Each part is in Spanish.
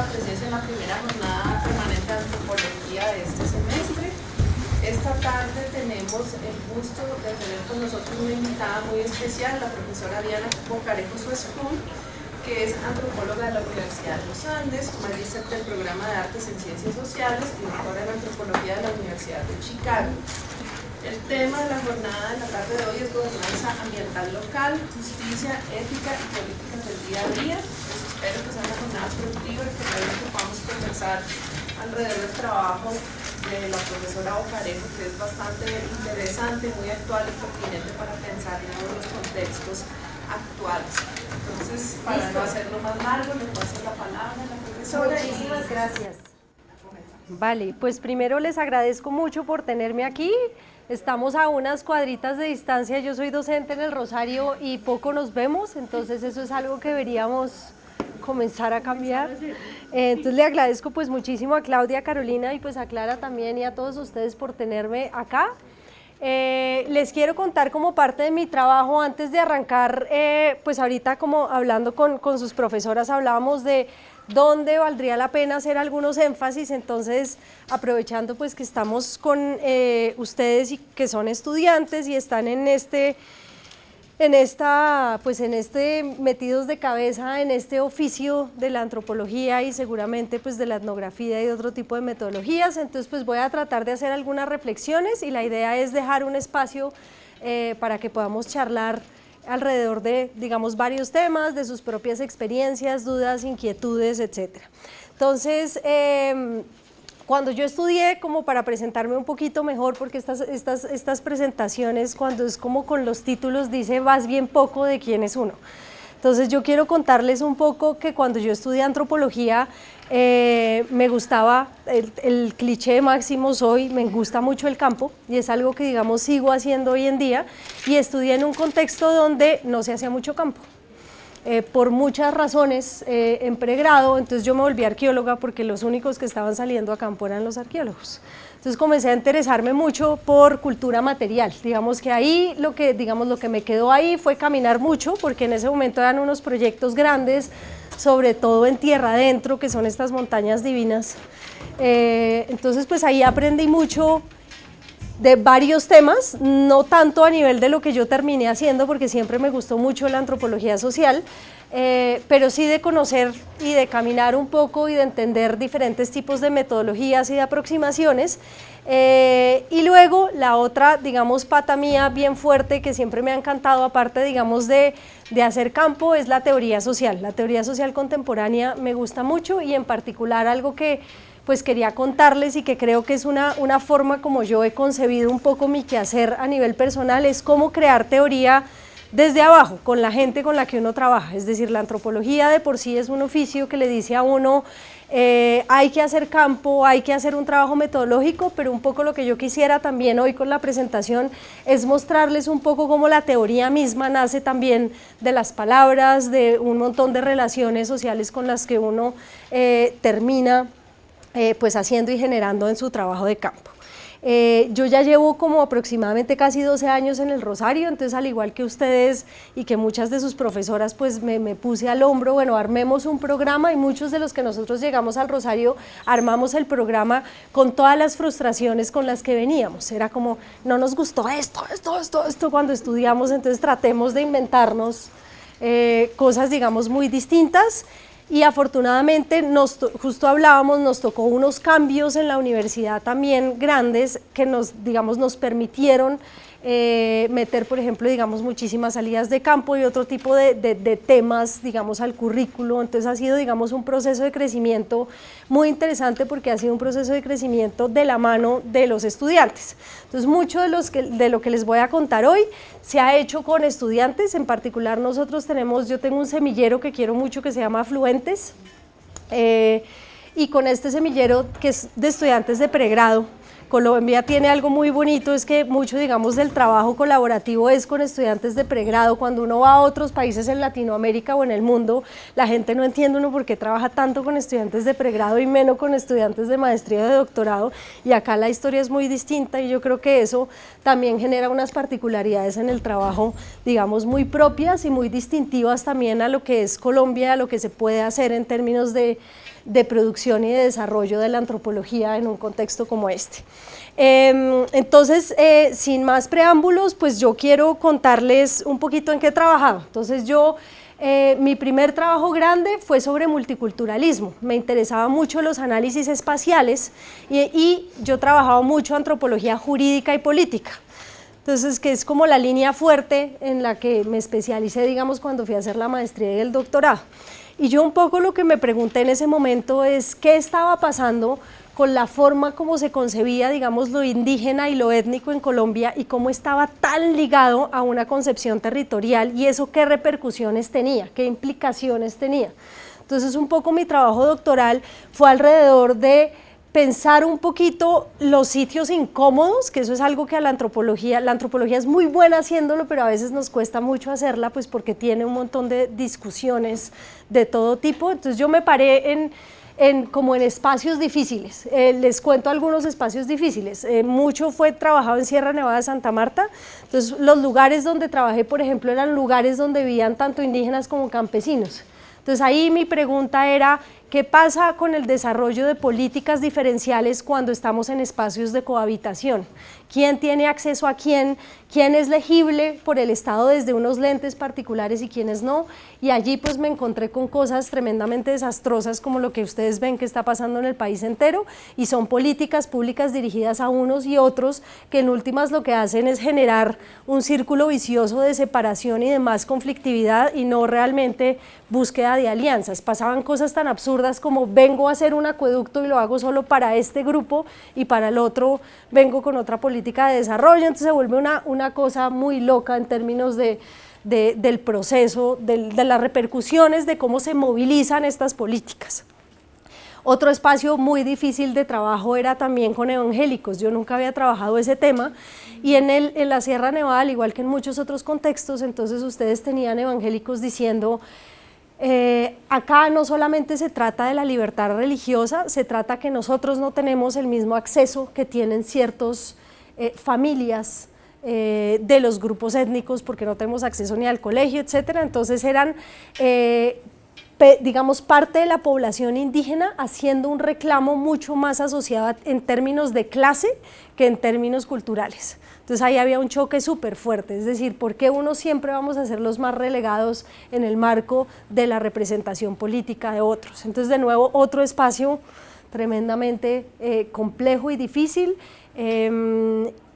la presencia en la primera jornada permanente de antropología de este semestre. Esta tarde tenemos el gusto de tener con nosotros una invitada muy especial, la profesora Diana Bocarejo Suescún, que es antropóloga de la Universidad de los Andes, magíster del programa de Artes en Ciencias Sociales y doctora en Antropología de la Universidad de Chicago. El tema de la jornada de la tarde de hoy es gobernanza ambiental local, justicia, ética y políticas del día a día. Pues espero que sea una jornada productiva y que realmente podamos conversar alrededor del trabajo de la profesora Bocarejo, que es bastante interesante, muy actual y pertinente para pensar en todos los contextos actuales. Entonces, para no hacerlo más largo, le paso la palabra a la profesora. Muchísimas gracias. Vale, pues primero les agradezco mucho por tenerme aquí. Estamos a unas cuadritas de distancia, yo soy docente en el Rosario y poco nos vemos, entonces eso es algo que deberíamos comenzar a cambiar. Entonces le agradezco pues muchísimo a Claudia, a Carolina y pues a Clara también y a todos ustedes por tenerme acá. Les quiero contar como parte de mi trabajo antes de arrancar, pues ahorita como hablando con sus profesoras hablábamos de dónde valdría la pena hacer algunos énfasis, entonces aprovechando pues que estamos con ustedes y que son estudiantes y están metidos de cabeza en este oficio de la antropología y seguramente pues de la etnografía y de otro tipo de metodologías, entonces pues voy a tratar de hacer algunas reflexiones y la idea es dejar un espacio para que podamos charlar alrededor de, digamos, varios temas, de sus propias experiencias, dudas, inquietudes, etc. Entonces, cuando yo estudié, como para presentarme un poquito mejor, porque estas presentaciones, cuando es como con los títulos, dice más bien poco de quién es uno. Entonces yo quiero contarles un poco que cuando yo estudié antropología, me gustaba, el cliché máximo soy, me gusta mucho el campo y es algo que digamos sigo haciendo hoy en día y estudié en un contexto donde no se hacía mucho campo. Por muchas razones en pregrado, entonces yo me volví arqueóloga porque los únicos que estaban saliendo a campo eran los arqueólogos. Entonces comencé a interesarme mucho por cultura material, digamos que ahí lo que me quedó ahí fue caminar mucho porque en ese momento eran unos proyectos grandes, sobre todo en tierra adentro, que son estas montañas divinas. Entonces pues ahí aprendí mucho de varios temas, no tanto a nivel de lo que yo terminé haciendo, porque siempre me gustó mucho la antropología social, pero sí de conocer y de caminar un poco y de entender diferentes tipos de metodologías y de aproximaciones. Y luego la otra, digamos, pata mía bien fuerte que siempre me ha encantado, aparte, digamos, de hacer campo, es la teoría social. La teoría social contemporánea me gusta mucho y en particular algo que pues quería contarles y que creo que es una forma como yo he concebido un poco mi quehacer a nivel personal, es cómo crear teoría desde abajo, con la gente con la que uno trabaja. Es decir, la antropología de por sí es un oficio que le dice a uno hay que hacer campo, hay que hacer un trabajo metodológico, pero un poco lo que yo quisiera también hoy con la presentación es mostrarles un poco cómo la teoría misma nace también de las palabras, de un montón de relaciones sociales con las que uno termina pues haciendo y generando en su trabajo de campo. Yo ya llevo como aproximadamente casi 12 años en el Rosario, entonces al igual que ustedes y que muchas de sus profesoras, pues me puse al hombro, bueno, armemos un programa y muchos de los que nosotros llegamos al Rosario armamos el programa con todas las frustraciones con las que veníamos. Era como, no nos gustó esto cuando estudiamos, entonces tratemos de inventarnos cosas, digamos, muy distintas. Y afortunadamente, justo hablábamos, nos tocó unos cambios en la universidad también grandes que nos permitieron meter, por ejemplo, muchísimas salidas de campo y otro tipo de temas, al currículo. Entonces ha sido, un proceso de crecimiento muy interesante porque ha sido un proceso de crecimiento de la mano de los estudiantes. Entonces mucho de lo que les voy a contar hoy se ha hecho con estudiantes, en particular yo tengo un semillero que quiero mucho que se llama Afluentes, y con este semillero que es de estudiantes de pregrado. Colombia tiene algo muy bonito, es que mucho, del trabajo colaborativo es con estudiantes de pregrado. Cuando uno va a otros países en Latinoamérica o en el mundo, la gente no entiende uno por qué trabaja tanto con estudiantes de pregrado y menos con estudiantes de maestría o de doctorado, y acá la historia es muy distinta y yo creo que eso también genera unas particularidades en el trabajo, muy propias y muy distintivas también a lo que es Colombia, a lo que se puede hacer en términos de de producción y de desarrollo de la antropología en un contexto como este. Entonces, sin más preámbulos, pues yo quiero contarles un poquito en qué he trabajado. Entonces mi primer trabajo grande fue sobre multiculturalismo. Me interesaban mucho los análisis espaciales y yo trabajaba mucho antropología jurídica y política. Entonces, que es como la línea fuerte en la que me especialicé, digamos, cuando fui a hacer la maestría y el doctorado. Y yo un poco lo que me pregunté en ese momento es qué estaba pasando con la forma como se concebía, digamos, lo indígena y lo étnico en Colombia y cómo estaba tan ligado a una concepción territorial y eso qué repercusiones tenía, qué implicaciones tenía. Entonces, un poco mi trabajo doctoral fue alrededor de pensar un poquito los sitios incómodos, que eso es algo que a la antropología es muy buena haciéndolo, pero a veces nos cuesta mucho hacerla, pues porque tiene un montón de discusiones de todo tipo. Entonces yo me paré como en espacios difíciles. Les cuento algunos espacios difíciles. Mucho fue trabajado en Sierra Nevada de Santa Marta. Entonces los lugares donde trabajé, por ejemplo, eran lugares donde vivían tanto indígenas como campesinos. Entonces ahí mi pregunta era, ¿qué pasa con el desarrollo de políticas diferenciales cuando estamos en espacios de cohabitación? ¿Quién tiene acceso a quién? ¿Quién es legible por el Estado desde unos lentes particulares y quiénes no? Y allí pues me encontré con cosas tremendamente desastrosas como lo que ustedes ven que está pasando en el país entero y son políticas públicas dirigidas a unos y otros que en últimas lo que hacen es generar un círculo vicioso de separación y de más conflictividad y no realmente búsqueda de alianzas. Pasaban cosas tan absurdas como vengo a hacer un acueducto y lo hago solo para este grupo y para el otro vengo con otra política de desarrollo, entonces se vuelve una cosa muy loca en términos del proceso, de las repercusiones de cómo se movilizan estas políticas. Otro espacio muy difícil de trabajo era también con evangélicos. Yo nunca había trabajado ese tema y en la Sierra Nevada, al igual que en muchos otros contextos, entonces ustedes tenían evangélicos diciendo acá no solamente se trata de la libertad religiosa, se trata que nosotros no tenemos el mismo acceso que tienen ciertas familias de los grupos étnicos porque no tenemos acceso ni al colegio, etcétera. Entonces eran digamos, parte de la población indígena haciendo un reclamo mucho más asociado en términos de clase que en términos culturales. Entonces ahí había un choque súper fuerte, es decir, ¿por qué unos siempre vamos a ser los más relegados en el marco de la representación política de otros? Entonces de nuevo otro espacio tremendamente complejo y difícil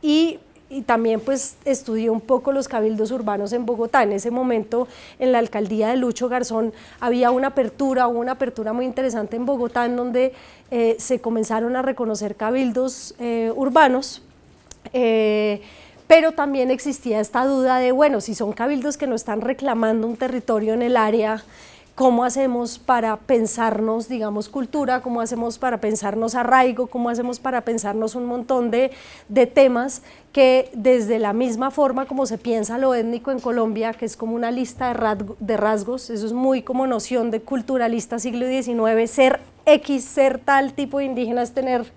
y también pues estudié un poco los cabildos urbanos en Bogotá. En ese momento en la alcaldía de Lucho Garzón había hubo una apertura muy interesante en Bogotá en donde se comenzaron a reconocer cabildos urbanos, pero también existía esta duda de, bueno, si son cabildos que no están reclamando un territorio en el área, ¿cómo hacemos para pensarnos, digamos, cultura? ¿Cómo hacemos para pensarnos arraigo? ¿Cómo hacemos para pensarnos un montón de temas que desde la misma forma como se piensa lo étnico en Colombia, que es como una lista de rasgos, eso es muy como noción de culturalista siglo XIX, ser X, ser tal tipo de indígena es tener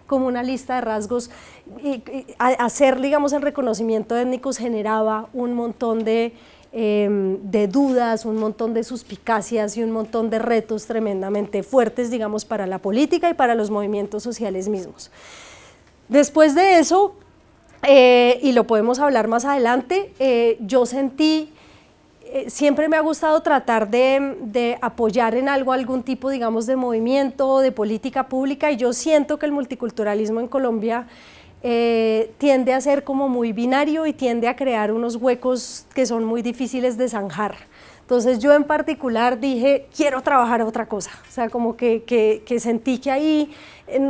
como una lista de rasgos, y hacer, digamos, el reconocimiento de étnicos generaba un montón de dudas, un montón de suspicacias y un montón de retos tremendamente fuertes, digamos, para la política y para los movimientos sociales mismos. Después de eso, y lo podemos hablar más adelante, yo sentí, siempre me ha gustado tratar de apoyar en algún tipo, digamos, de movimiento, de política pública, y yo siento que el multiculturalismo en Colombia tiende a ser como muy binario y tiende a crear unos huecos que son muy difíciles de zanjar. Entonces yo en particular dije, quiero trabajar otra cosa, o sea, como que sentí que ahí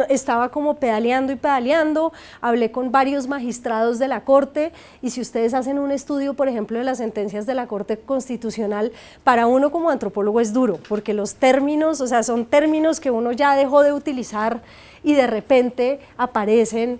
estaba como pedaleando y pedaleando, hablé con varios magistrados de la Corte y si ustedes hacen un estudio, por ejemplo, de las sentencias de la Corte Constitucional, para uno como antropólogo es duro, porque los términos, o sea, son términos que uno ya dejó de utilizar y de repente aparecen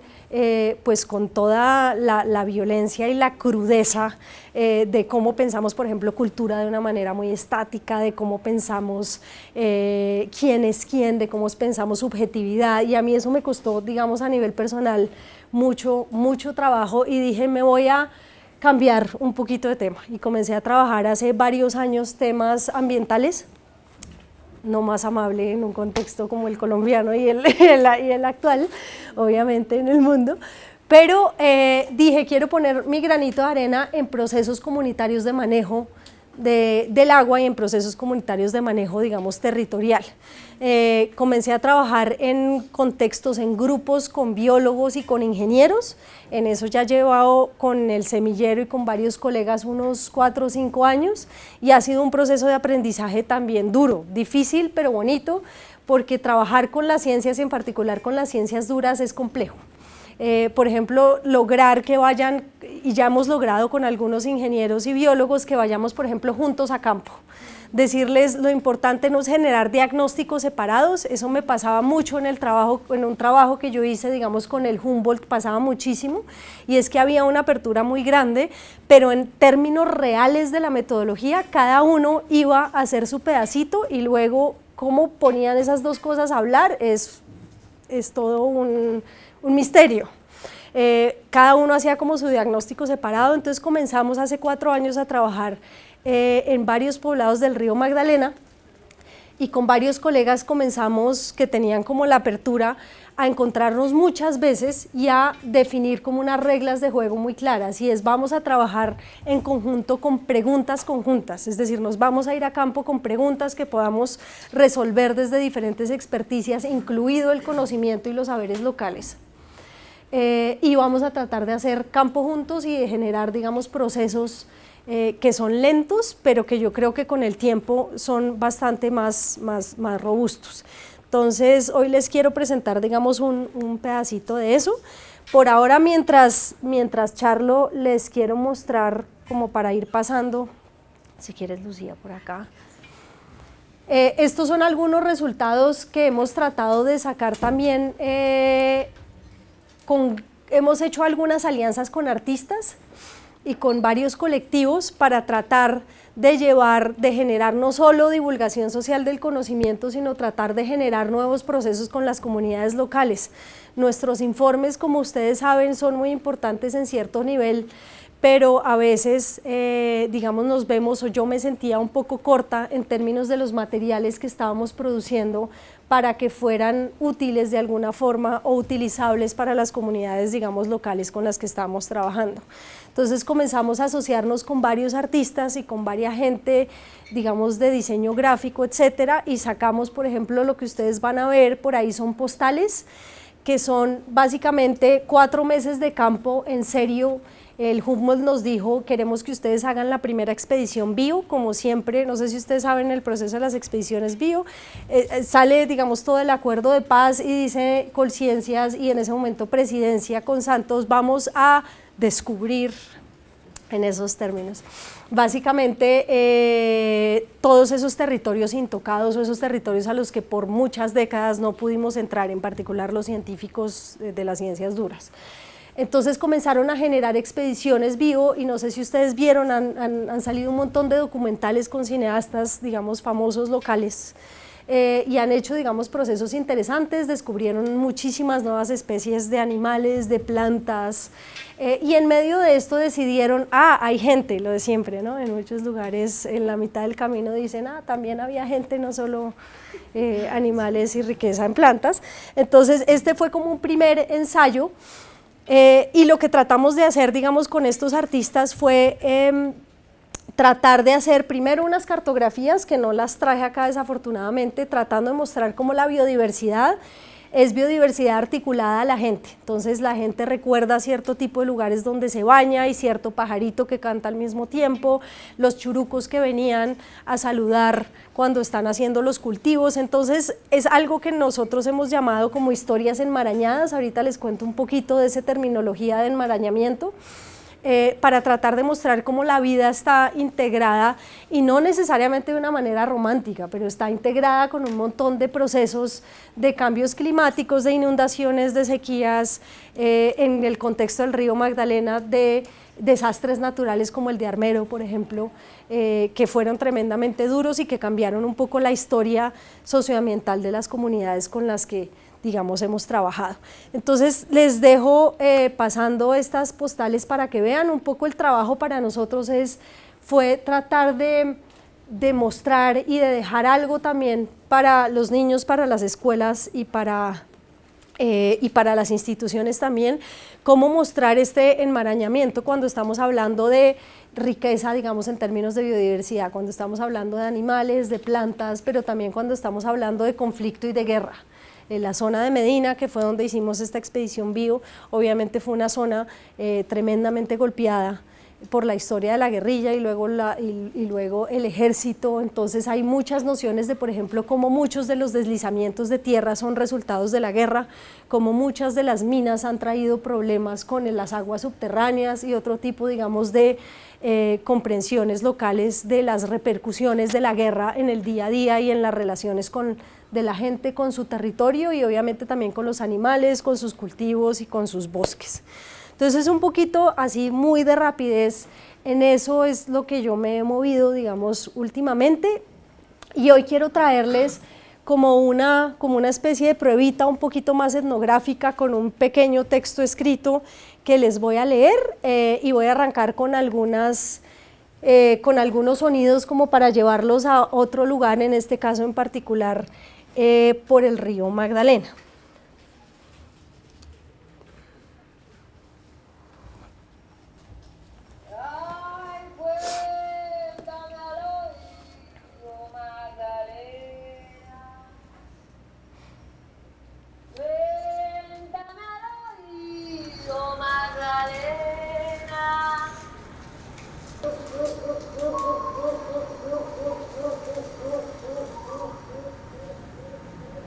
pues con toda la violencia y la crudeza de cómo pensamos, por ejemplo, cultura de una manera muy estática, de cómo pensamos quién es quién, de cómo pensamos subjetividad, y a mí eso me costó, digamos, a nivel personal mucho trabajo y dije, me voy a cambiar un poquito de tema y comencé a trabajar hace varios años temas ambientales. no más amable en un contexto como el colombiano y el actual, obviamente en el mundo, pero dije, quiero poner mi granito de arena en procesos comunitarios de manejo del agua y en procesos comunitarios de manejo, digamos, territorial. Comencé a trabajar en contextos, en grupos con biólogos y con ingenieros. En eso ya he llevado con el semillero y con varios colegas unos 4 o 5 años y ha sido un proceso de aprendizaje también duro, difícil pero bonito, porque trabajar con las ciencias, en particular con las ciencias duras, es complejo. Por ejemplo, lograr que vayan, y ya hemos logrado con algunos ingenieros y biólogos, que vayamos, por ejemplo, juntos a campo. Decirles lo importante no es generar diagnósticos separados, eso me pasaba mucho en el trabajo, en un trabajo que yo hice, digamos, con el Humboldt, pasaba muchísimo, y es que había una apertura muy grande, pero en términos reales de la metodología, cada uno iba a hacer su pedacito, y luego cómo ponían esas dos cosas a hablar es todo un misterio. Cada uno hacía como su diagnóstico separado, entonces comenzamos hace 4 años a trabajar en varios poblados del río Magdalena y con varios colegas comenzamos, que tenían como la apertura, a encontrarnos muchas veces y a definir como unas reglas de juego muy claras, y es vamos a trabajar en conjunto con preguntas conjuntas, es decir, nos vamos a ir a campo con preguntas que podamos resolver desde diferentes experticias, incluido el conocimiento y los saberes locales. Y vamos a tratar de hacer campo juntos y de generar, digamos, procesos que son lentos, pero que yo creo que con el tiempo son bastante más robustos. Entonces, hoy les quiero presentar, digamos, un pedacito de eso. Por ahora, mientras charlo, les quiero mostrar, como para ir pasando, si quieres, Lucía, por acá. Estos son algunos resultados que hemos tratado de sacar también. Hemos hecho algunas alianzas con artistas y con varios colectivos para tratar de generar no solo divulgación social del conocimiento, sino tratar de generar nuevos procesos con las comunidades locales. Nuestros informes, como ustedes saben, son muy importantes en cierto nivel, pero a veces, digamos, nos vemos, o yo me sentía un poco corta en términos de los materiales que estábamos produciendo para que fueran útiles de alguna forma o utilizables para las comunidades, digamos, locales con las que estábamos trabajando. Entonces comenzamos a asociarnos con varios artistas y con varias gente, digamos, de diseño gráfico, etcétera, y sacamos, por ejemplo, lo que ustedes van a ver por ahí son postales, que son básicamente 4 meses de campo en serio. El Humboldt nos dijo, queremos que ustedes hagan la primera expedición bio, como siempre, no sé si ustedes saben el proceso de las expediciones bio, sale, digamos, todo el acuerdo de paz y dice Colciencias y en ese momento Presidencia con Santos, vamos a descubrir en esos términos. Básicamente, todos esos territorios intocados o esos territorios a los que por muchas décadas no pudimos entrar, en particular los científicos de las ciencias duras. Entonces comenzaron a generar expediciones bio y no sé si ustedes vieron, han salido un montón de documentales con cineastas, digamos, famosos locales y han hecho, digamos, procesos interesantes, descubrieron muchísimas nuevas especies de animales, de plantas y en medio de esto decidieron, hay gente, lo de siempre, ¿no? En muchos lugares en la mitad del camino dicen, también había gente, no solo animales y riqueza en plantas. Entonces este fue como un primer ensayo. Y lo que tratamos de hacer, digamos, con estos artistas fue tratar de hacer primero unas cartografías, que no las traje acá desafortunadamente, tratando de mostrar cómo la biodiversidad es biodiversidad articulada a la gente. Entonces la gente recuerda cierto tipo de lugares donde se baña y cierto pajarito que canta al mismo tiempo, los churucos que venían a saludar cuando están haciendo los cultivos. Entonces es algo que nosotros hemos llamado como historias enmarañadas. Ahorita les cuento un poquito de esa terminología de enmarañamiento. Para tratar de mostrar cómo la vida está integrada y no necesariamente de una manera romántica, pero está integrada con un montón de procesos de cambios climáticos, de inundaciones, de sequías, en el contexto del río Magdalena, de desastres naturales como el de Armero, por ejemplo, que fueron tremendamente duros y que cambiaron un poco la historia socioambiental de las comunidades con las que, digamos, hemos trabajado. Entonces les dejo pasando estas postales para que vean un poco el trabajo. Para nosotros fue tratar de de mostrar y de dejar algo también para los niños, para las escuelas y para las instituciones también, cómo mostrar este enmarañamiento cuando estamos hablando de riqueza, digamos, en términos de biodiversidad, cuando estamos hablando de animales, de plantas, pero también cuando estamos hablando de conflicto y de guerra. En la zona de Medina, que fue donde hicimos esta expedición bio, obviamente fue una zona tremendamente golpeada por la historia de la guerrilla y luego el ejército. Entonces hay muchas nociones de, por ejemplo, cómo muchos de los deslizamientos de tierra son resultados de la guerra, cómo muchas de las minas han traído problemas con las aguas subterráneas y otro tipo, digamos, de comprensiones locales de las repercusiones de la guerra en el día a día y en las relaciones de la gente con su territorio y obviamente también con los animales, con sus cultivos y con sus bosques. Entonces un poquito así muy de rapidez, en eso es lo que yo me he movido, digamos, últimamente, y hoy quiero traerles como una especie de pruebita un poquito más etnográfica con un pequeño texto escrito que les voy a leer y voy a arrancar con algunos sonidos como para llevarlos a otro lugar, en este caso en particular por el río Magdalena.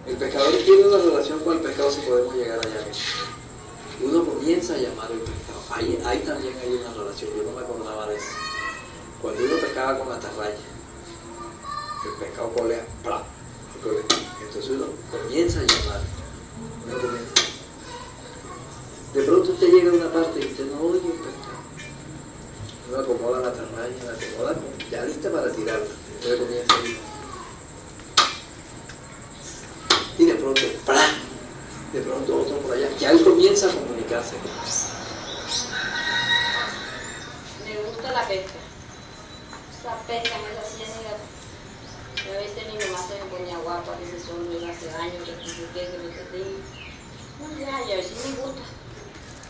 El pescador tiene una relación con el pescado si podemos llegar allá. Uno comienza a llamar al pescado. Ahí también hay una relación, yo no me acordaba de eso. Cuando uno pescaba con atarraya, el pescado colea, ¡plá! Entonces uno comienza a llamar. De pronto usted llega a una parte y usted no oye el pescado. Uno acomoda la atarraya, la acomoda ya lista para tirarla. Entonces comienza a ir. Y de pronto, ¡plá! De pronto otro por allá, ya él comienza a comunicarse. Me gusta la pesca. Esa pesca en esa ciénaga, a veces mi mamá se me ponía guapa, que se solo hace años, que no sé qué, que no sé qué. No, ya, sí me gusta.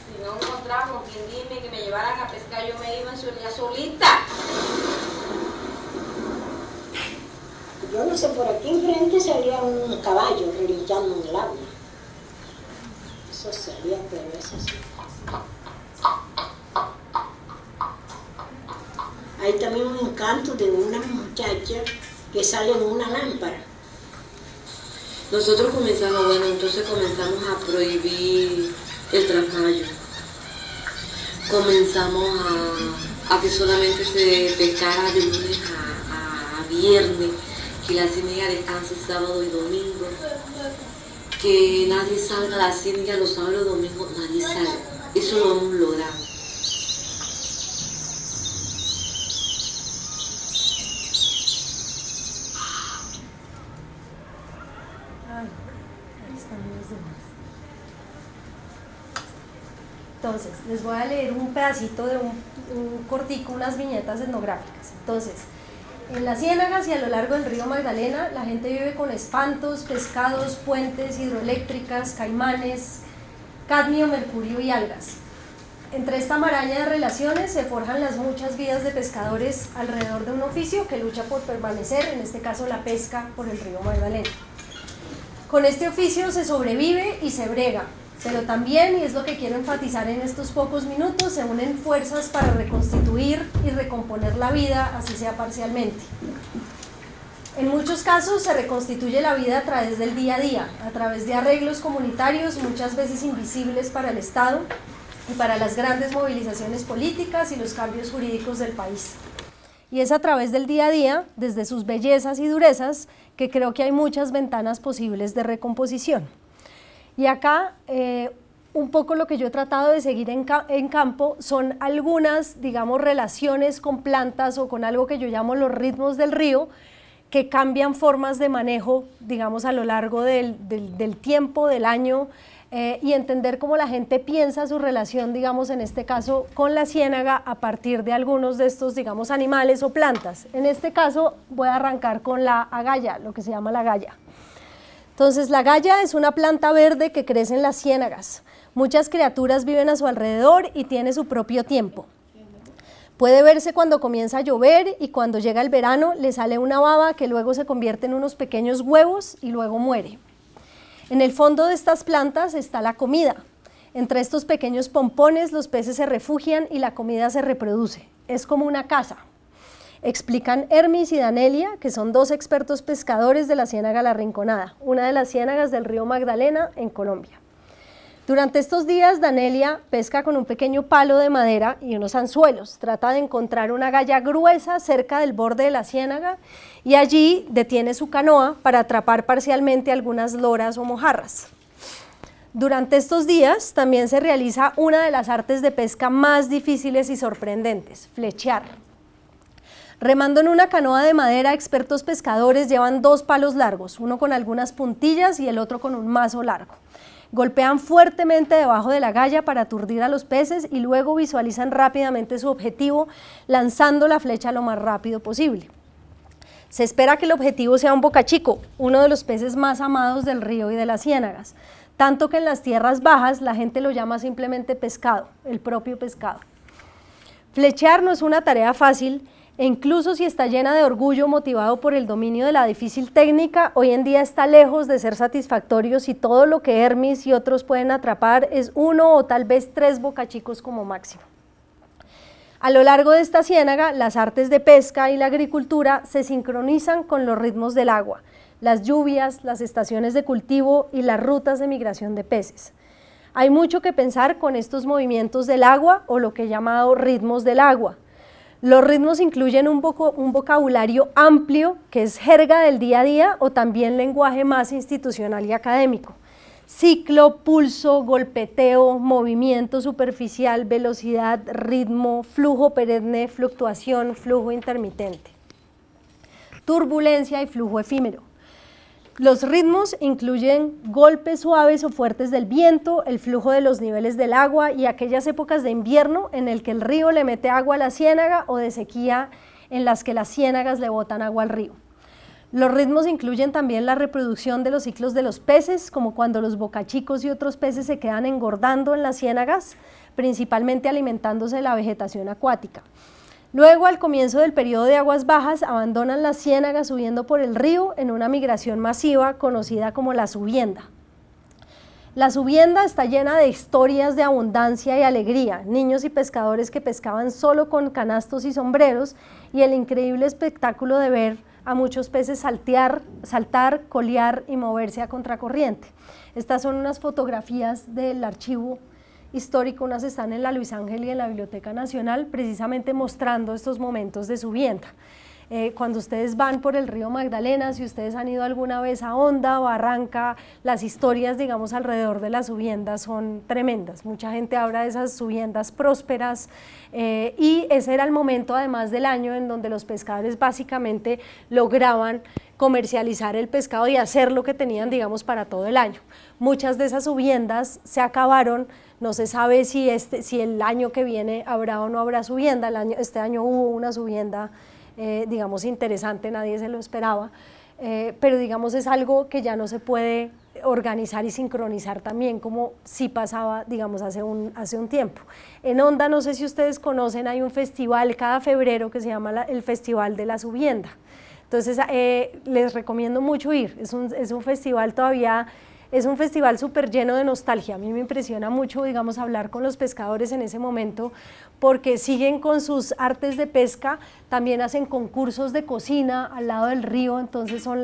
Si no encontramos quien dime que me llevaran a pescar, yo me iba en su día solita. Yo no sé, por aquí enfrente salía un caballo relinchando en el agua. Eso salía, pero es así. Hay también un encanto de una muchacha que sale en una lámpara. Nosotros comenzamos a prohibir el trasmayo. Comenzamos a que solamente se pescara de lunes a viernes, que la ciénaga descanse sábado y domingo, que nadie salga a la ciénaga los sábados y domingos, nadie salga. Eso lo hemos logrado. Entonces, les voy a leer un pedacito de un cortico, unas viñetas etnográficas. Entonces, en las ciénagas y a lo largo del río Magdalena, la gente vive con espantos, pescados, puentes, hidroeléctricas, caimanes, cadmio, mercurio y algas. Entre esta maraña de relaciones se forjan las muchas vidas de pescadores alrededor de un oficio que lucha por permanecer, en este caso la pesca por el río Magdalena. Con este oficio se sobrevive y se brega, pero también, y es lo que quiero enfatizar en estos pocos minutos, se unen fuerzas para reconstituir y recomponer la vida, así sea parcialmente. En muchos casos se reconstituye la vida a través del día a día, a través de arreglos comunitarios, muchas veces invisibles para el Estado y para las grandes movilizaciones políticas y los cambios jurídicos del país. Y es a través del día a día, desde sus bellezas y durezas, que creo que hay muchas ventanas posibles de recomposición. Y acá, un poco lo que yo he tratado de seguir en campo son algunas, digamos, relaciones con plantas o con algo que yo llamo los ritmos del río, que cambian formas de manejo, digamos, a lo largo del tiempo, del año, y entender cómo la gente piensa su relación, digamos, en este caso, con la ciénaga a partir de algunos de estos, digamos, animales o plantas. En este caso voy a arrancar con la agalla, lo que se llama la agalla. Entonces, la agalla es una planta verde que crece en las ciénagas. Muchas criaturas viven a su alrededor y tiene su propio tiempo. Puede verse cuando comienza a llover y cuando llega el verano le sale una baba que luego se convierte en unos pequeños huevos y luego muere. En el fondo de estas plantas está la comida. Entre estos pequeños pompones los peces se refugian y la comida se reproduce. Es como una casa. Explican Hermis y Danelia, que son dos expertos pescadores de la Ciénaga La Rinconada, una de las ciénagas del río Magdalena en Colombia. Durante estos días, Danelia pesca con un pequeño palo de madera y unos anzuelos. Trata de encontrar una galla gruesa cerca del borde de la ciénaga y allí detiene su canoa para atrapar parcialmente algunas loras o mojarras. Durante estos días también se realiza una de las artes de pesca más difíciles y sorprendentes, flechear. Remando en una canoa de madera, expertos pescadores llevan dos palos largos, uno con algunas puntillas y el otro con un mazo largo. Golpean fuertemente debajo de la galla para aturdir a los peces y luego visualizan rápidamente su objetivo, lanzando la flecha lo más rápido posible. Se espera que el objetivo sea un bocachico, uno de los peces más amados del río y de las ciénagas, tanto que en las tierras bajas la gente lo llama simplemente pescado, el propio pescado. Flechear no es una tarea fácil, e incluso si está llena de orgullo motivado por el dominio de la difícil técnica, hoy en día está lejos de ser satisfactorio si todo lo que Hermis y otros pueden atrapar es 1 o tal vez 3 bocachicos como máximo. A lo largo de esta ciénaga, las artes de pesca y la agricultura se sincronizan con los ritmos del agua, las lluvias, las estaciones de cultivo y las rutas de migración de peces. Hay mucho que pensar con estos movimientos del agua o lo que he llamado ritmos del agua. Los ritmos incluyen un vocabulario amplio, que es jerga del día a día, o también lenguaje más institucional y académico. Ciclo, pulso, golpeteo, movimiento superficial, velocidad, ritmo, flujo perenne, fluctuación, flujo intermitente. Turbulencia y flujo efímero. Los ritmos incluyen golpes suaves o fuertes del viento, el flujo de los niveles del agua y aquellas épocas de invierno en el que el río le mete agua a la ciénaga o de sequía en las que las ciénagas le botan agua al río. Los ritmos incluyen también la reproducción de los ciclos de los peces, como cuando los bocachicos y otros peces se quedan engordando en las ciénagas, principalmente alimentándose de la vegetación acuática. Luego, al comienzo del periodo de aguas bajas, abandonan las ciénagas subiendo por el río en una migración masiva conocida como la subienda. La subienda está llena de historias de abundancia y alegría, niños y pescadores que pescaban solo con canastos y sombreros y el increíble espectáculo de ver a muchos peces saltar, colear y moverse a contracorriente. Estas son unas fotografías del archivo histórico, unas están en la Luis Ángel y en la Biblioteca Nacional, precisamente mostrando estos momentos de subienda. Cuando ustedes van por el río Magdalena, si ustedes han ido alguna vez a Honda, Barranca, las historias, digamos, alrededor de las subiendas son tremendas. Mucha gente habla de esas subiendas prósperas y ese era el momento, además del año, en donde los pescadores básicamente lograban comercializar el pescado y hacer lo que tenían, digamos, para todo el año. Muchas de esas subiendas se acabaron, no se sabe si el año que viene habrá o no habrá subienda. Este año hubo una subienda, digamos, interesante, nadie se lo esperaba, pero digamos es algo que ya no se puede organizar y sincronizar también como sí pasaba, digamos, hace un tiempo. En Honda, no sé si ustedes conocen, hay un festival cada febrero que se llama el Festival de la Subienda. Entonces les recomiendo mucho ir, es un festival todavía, es un festival súper lleno de nostalgia. A mí me impresiona mucho, digamos, hablar con los pescadores en ese momento porque siguen con sus artes de pesca, también hacen concursos de cocina al lado del río, entonces son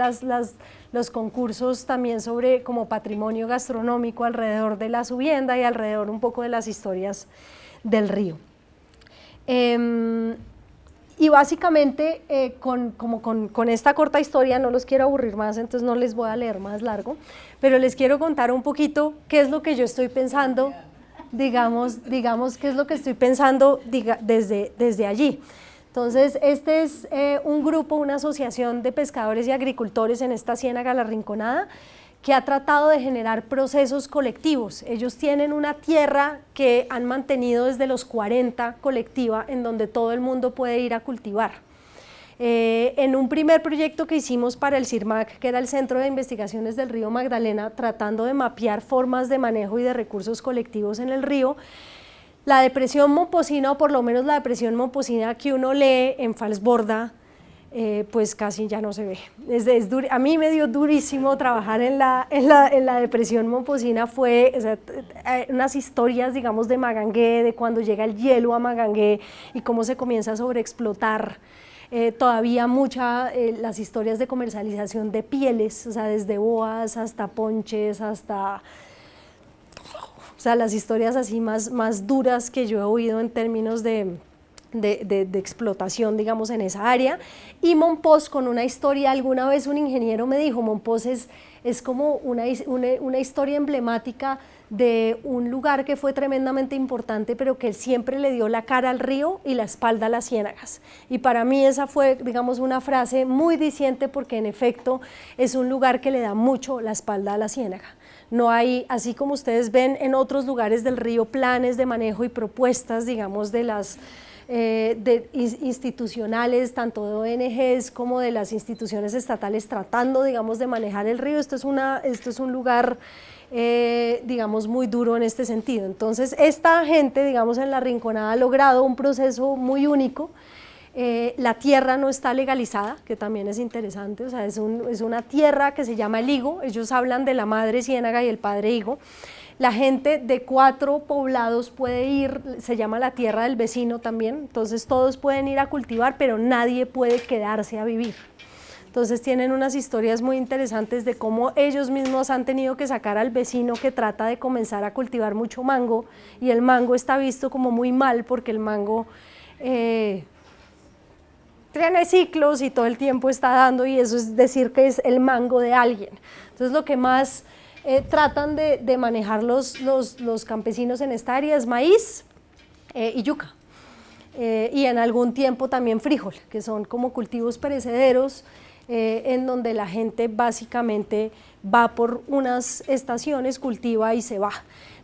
los concursos también sobre como patrimonio gastronómico alrededor de la subienda y alrededor un poco de las historias del río. Y básicamente con esta corta historia, no los quiero aburrir más, entonces no les voy a leer más largo, pero les quiero contar un poquito qué es lo que yo estoy pensando, digamos qué es lo que estoy pensando desde allí. Entonces este es un grupo, una asociación de pescadores y agricultores en esta Ciénaga La Rinconada, que ha tratado de generar procesos colectivos. Ellos tienen una tierra que han mantenido desde los 40 colectiva, en donde todo el mundo puede ir a cultivar. En un primer proyecto que hicimos para el CIRMAC, que era el Centro de Investigaciones del Río Magdalena, tratando de mapear formas de manejo y de recursos colectivos en el río, la depresión momposina, o por lo menos la depresión momposina que uno lee en Falsborda, pues casi ya no se ve. A mí me dio durísimo trabajar en la depresión momposina, fue unas historias, digamos, de Magangué, de cuando llega el hielo a Magangué y cómo se comienza a sobreexplotar. Todavía las historias de comercialización de pieles, o sea, desde boas hasta ponches, hasta... O sea, las historias así más duras que yo he oído en términos de explotación, digamos, en esa área. Y Mompox con una historia, alguna vez un ingeniero me dijo, Mompox es como una historia emblemática de un lugar que fue tremendamente importante, pero que siempre le dio la cara al río y la espalda a las ciénagas. Y para mí esa fue, digamos, una frase muy diciente, porque en efecto es un lugar que le da mucho la espalda a la ciénaga. No hay, así como ustedes ven en otros lugares del río, planes de manejo y propuestas, digamos, de las institucionales, tanto de ONGs como de las instituciones estatales, tratando, digamos, de manejar el río. Esto es un lugar, digamos, muy duro en este sentido. Entonces, esta gente, digamos, en La Rinconada ha logrado un proceso muy único. La tierra no está legalizada, que también es interesante, o sea, es una tierra que se llama el higo. Ellos hablan de la madre ciénaga y el padre higo. La gente de 4 poblados puede ir, se llama la tierra del vecino también, entonces todos pueden ir a cultivar, pero nadie puede quedarse a vivir. Entonces tienen unas historias muy interesantes de cómo ellos mismos han tenido que sacar al vecino que trata de comenzar a cultivar mucho mango, y el mango está visto como muy mal porque el mango tiene ciclos y todo el tiempo está dando, y eso es decir que es el mango de alguien. Entonces lo que más tratan de manejar los campesinos en esta área es maíz y yuca, y en algún tiempo también frijol, que son como cultivos perecederos, en donde la gente básicamente va por unas estaciones, cultiva y se va.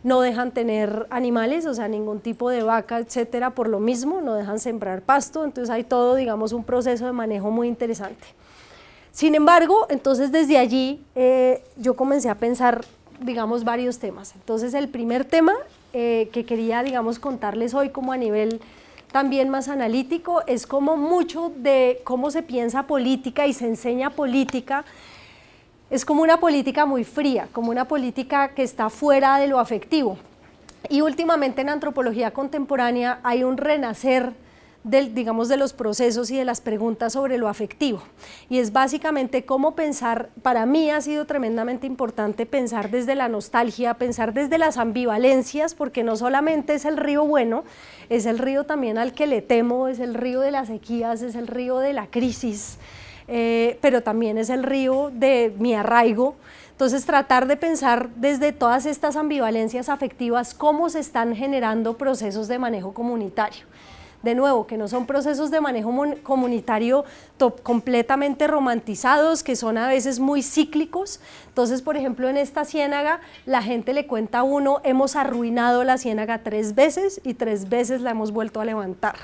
No dejan tener animales, o sea, ningún tipo de vaca, etcétera, por lo mismo, no dejan sembrar pasto. Entonces hay todo, digamos, un proceso de manejo muy interesante. Sin embargo, entonces desde allí yo comencé a pensar, digamos, varios temas. Entonces el primer tema que quería, digamos, contarles hoy como a nivel también más analítico es como mucho de cómo se piensa política y se enseña política. Es como una política muy fría, como una política que está fuera de lo afectivo. Y últimamente en antropología contemporánea hay un renacer digamos, de los procesos y de las preguntas sobre lo afectivo, y es básicamente cómo pensar. Para mí ha sido tremendamente importante pensar desde la nostalgia, pensar desde las ambivalencias, porque no solamente es el río bueno, es el río también al que le temo, es el río de las sequías, es el río de la crisis, pero también es el río de mi arraigo. Entonces tratar de pensar desde todas estas ambivalencias afectivas cómo se están generando procesos de manejo comunitario. De nuevo, que no son procesos de manejo comunitario completamente romantizados, que son a veces muy cíclicos. Entonces, por ejemplo, en esta ciénaga, la gente le cuenta a uno, hemos arruinado la ciénaga 3 veces y 3 veces la hemos vuelto a levantar.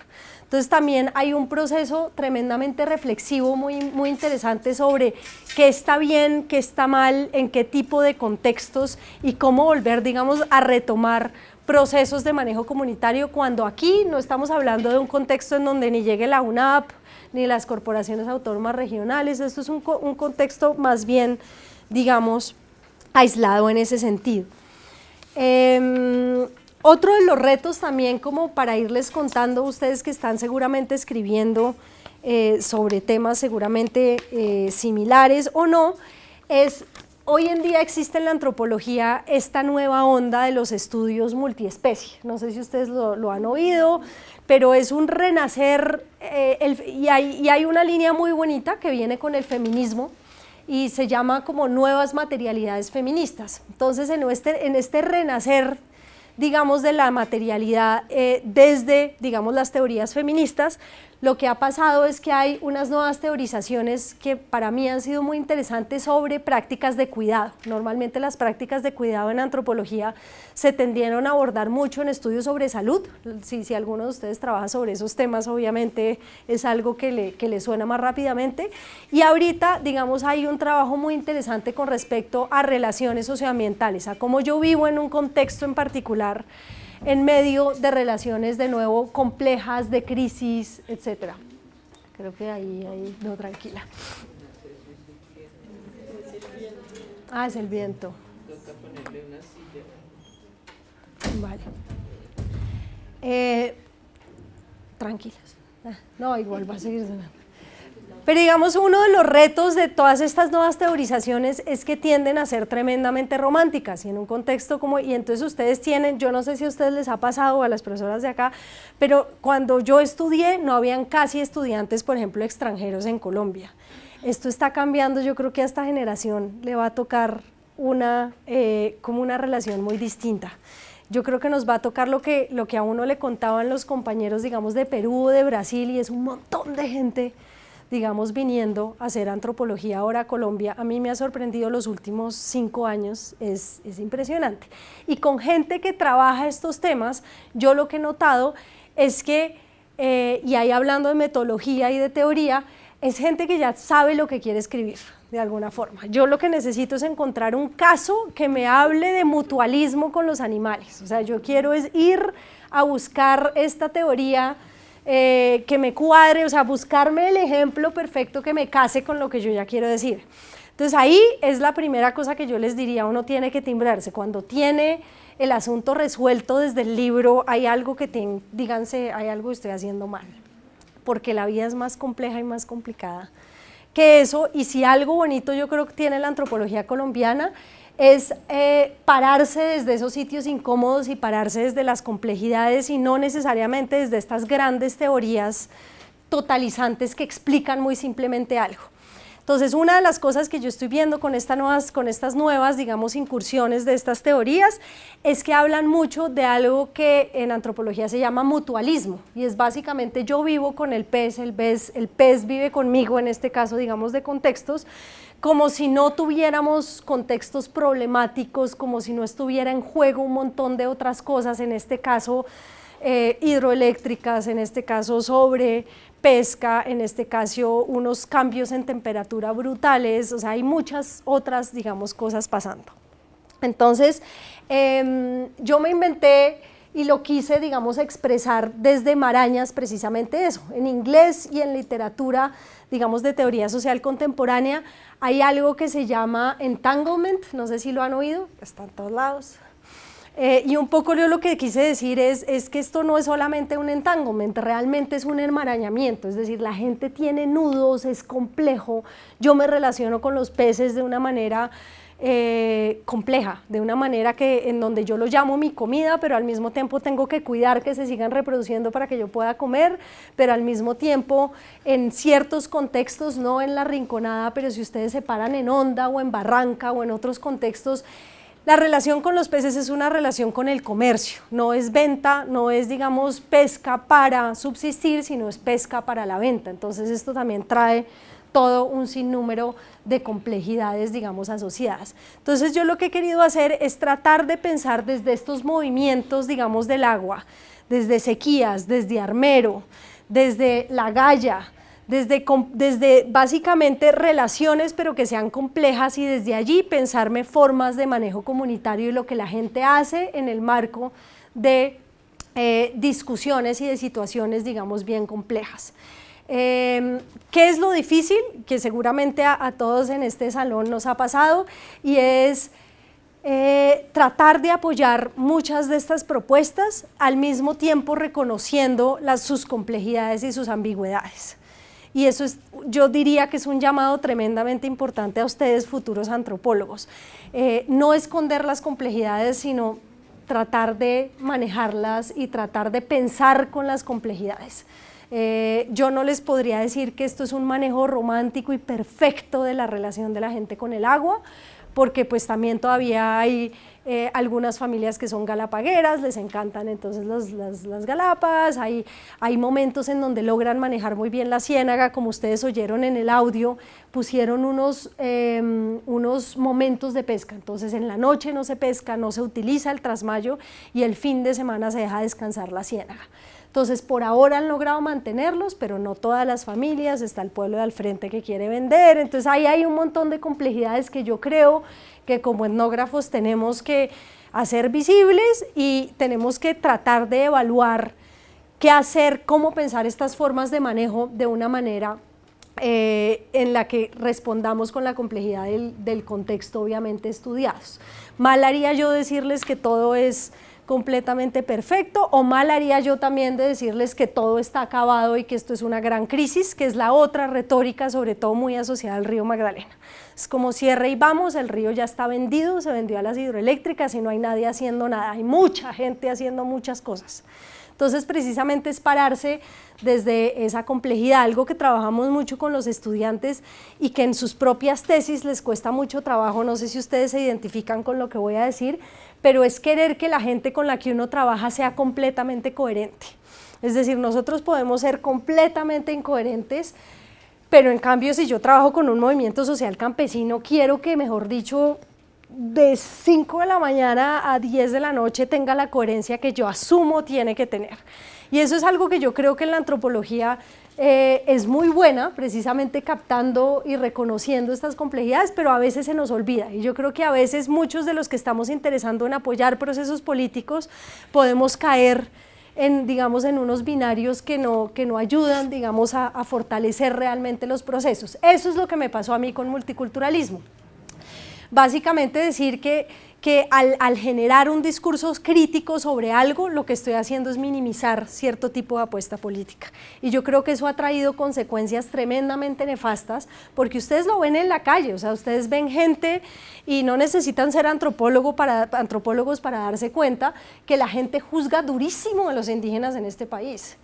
Entonces también hay un proceso tremendamente reflexivo, muy interesante sobre qué está bien, qué está mal, en qué tipo de contextos, y cómo volver, digamos, a retomar procesos de manejo comunitario, cuando aquí no estamos hablando de un contexto en donde ni llegue la UNAP, ni las corporaciones autónomas regionales. Esto es un contexto más bien, digamos, aislado en ese sentido. Otro de los retos también, como para irles contando, ustedes que están seguramente escribiendo sobre temas seguramente similares o no, es hoy en día existe en la antropología esta nueva onda de los estudios multiespecie. No sé si ustedes lo han oído, pero es un renacer, y hay una línea muy bonita que viene con el feminismo y se llama como nuevas materialidades feministas. Entonces en este renacer, digamos, de la materialidad desde, digamos, las teorías feministas, lo que ha pasado es que hay unas nuevas teorizaciones que para mí han sido muy interesantes sobre prácticas de cuidado. Normalmente las prácticas de cuidado en antropología se tendieron a abordar mucho en estudios sobre salud. Si alguno de ustedes trabaja sobre esos temas, obviamente es algo que le suena más rápidamente. Y ahorita, digamos, hay un trabajo muy interesante con respecto a relaciones socioambientales, a cómo yo vivo en un contexto en particular, en medio de relaciones de nuevo complejas, de crisis, etc. Creo que ahí, no, tranquila. Ah, es el viento. Vale. Tranquilas. No, igual va a seguir sonando. Pero digamos, uno de los retos de todas estas nuevas teorizaciones es que tienden a ser tremendamente románticas y en un contexto como, y entonces ustedes tienen, yo no sé si a ustedes les ha pasado o a las profesoras de acá, pero cuando yo estudié no habían casi estudiantes, por ejemplo, extranjeros en Colombia. Esto está cambiando, yo creo que a esta generación le va a tocar como una relación muy distinta. Yo creo que nos va a tocar lo que a uno le contaban los compañeros, digamos, de Perú o de Brasil, y es un montón de gente, digamos, viniendo a hacer antropología ahora a Colombia. A mí me ha sorprendido los últimos 5 años, es impresionante. Y con gente que trabaja estos temas, yo lo que he notado es que, y ahí hablando de metodología y de teoría, es gente que ya sabe lo que quiere escribir, de alguna forma. Yo lo que necesito es encontrar un caso que me hable de mutualismo con los animales. O sea, yo quiero es ir a buscar esta teoría que me cuadre, o sea, buscarme el ejemplo perfecto que me case con lo que yo ya quiero decir. Entonces ahí es la primera cosa que yo les diría, uno tiene que timbrarse. Cuando tiene el asunto resuelto desde el libro, hay algo que díganse, hay algo que estoy haciendo mal, porque la vida es más compleja y más complicada que eso. Y si algo bonito yo creo que tiene la antropología colombiana es pararse desde esos sitios incómodos y pararse desde las complejidades y no necesariamente desde estas grandes teorías totalizantes que explican muy simplemente algo. Entonces, una de las cosas que yo estoy viendo con estas nuevas, digamos, incursiones de estas teorías es que hablan mucho de algo que en antropología se llama mutualismo, y es básicamente yo vivo con el pez vive conmigo, en este caso, digamos, de contextos, como si no tuviéramos contextos problemáticos, como si no estuviera en juego un montón de otras cosas, en este caso hidroeléctricas, en este caso sobre pesca, en este caso unos cambios en temperatura brutales, o sea, hay muchas otras, digamos, cosas pasando. Entonces, yo me inventé y lo quise, digamos, expresar desde Marañas precisamente eso. En inglés y en literatura, digamos, de teoría social contemporánea, hay algo que se llama entanglement, no sé si lo han oído, está en todos lados. Y un poco yo lo que quise decir es que esto no es solamente un entanglement, realmente es un enmarañamiento, es decir, la gente tiene nudos, es complejo, yo me relaciono con los peces de una manera compleja, de una manera en donde yo lo llamo mi comida, pero al mismo tiempo tengo que cuidar que se sigan reproduciendo para que yo pueda comer, pero al mismo tiempo en ciertos contextos, no en la rinconada, pero si ustedes se paran en Honda o en Barranca o en otros contextos, la relación con los peces es una relación con el comercio, no es venta, no es, digamos, pesca para subsistir, sino es pesca para la venta. Entonces esto también trae todo un sinnúmero de complejidades, digamos, asociadas. Entonces yo lo que he querido hacer es tratar de pensar desde estos movimientos, digamos, del agua, desde sequías, desde Armero, desde La Galla, desde básicamente relaciones, pero que sean complejas, y desde allí pensarme formas de manejo comunitario y lo que la gente hace en el marco de discusiones y de situaciones, digamos, bien complejas. ¿Qué es lo difícil? Que seguramente a todos en este salón nos ha pasado, y es tratar de apoyar muchas de estas propuestas al mismo tiempo reconociendo sus complejidades y sus ambigüedades. Y eso yo diría que es un llamado tremendamente importante a ustedes, futuros antropólogos. No esconder las complejidades, sino tratar de manejarlas y tratar de pensar con las complejidades. Yo no les podría decir que esto es un manejo romántico y perfecto de la relación de la gente con el agua, porque pues también todavía hay algunas familias que son galapagueras, les encantan entonces las galapas, hay momentos en donde logran manejar muy bien la ciénaga, como ustedes oyeron en el audio, pusieron unos momentos de pesca, entonces en la noche no se pesca, no se utiliza el trasmayo y el fin de semana se deja descansar la ciénaga. Entonces, por ahora han logrado mantenerlos, pero no todas las familias, está el pueblo de al frente que quiere vender, entonces ahí hay un montón de complejidades que yo creo que como etnógrafos tenemos que hacer visibles y tenemos que tratar de evaluar qué hacer, cómo pensar estas formas de manejo de una manera en la que respondamos con la complejidad del contexto obviamente estudiados. Mal haría yo decirles que todo es completamente perfecto, o mal haría yo también de decirles que todo está acabado y que esto es una gran crisis, que es la otra retórica, sobre todo muy asociada al río Magdalena. Es como cierre y vamos, el río ya está vendido, se vendió a las hidroeléctricas y no hay nadie haciendo nada, hay mucha gente haciendo muchas cosas. Entonces, precisamente es pararse desde esa complejidad, algo que trabajamos mucho con los estudiantes y que en sus propias tesis les cuesta mucho trabajo, no sé si ustedes se identifican con lo que voy a decir, pero es querer que la gente con la que uno trabaja sea completamente coherente. Es decir, nosotros podemos ser completamente incoherentes, pero en cambio si yo trabajo con un movimiento social campesino, quiero que, mejor dicho, de 5 de la mañana a 10 de la noche tenga la coherencia que yo asumo tiene que tener. Y eso es algo que yo creo que en la antropología es muy buena, precisamente captando y reconociendo estas complejidades, pero a veces se nos olvida. Y yo creo que a veces muchos de los que estamos interesando en apoyar procesos políticos podemos caer en, digamos, en unos binarios que no ayudan, digamos, a fortalecer realmente los procesos. Eso es lo que me pasó a mí con multiculturalismo. Básicamente decir que al generar un discurso crítico sobre algo, lo que estoy haciendo es minimizar cierto tipo de apuesta política. Y yo creo que eso ha traído consecuencias tremendamente nefastas, porque ustedes lo ven en la calle, o sea, ustedes ven gente y no necesitan ser antropólogos para darse cuenta que la gente juzga durísimo a los indígenas en este país.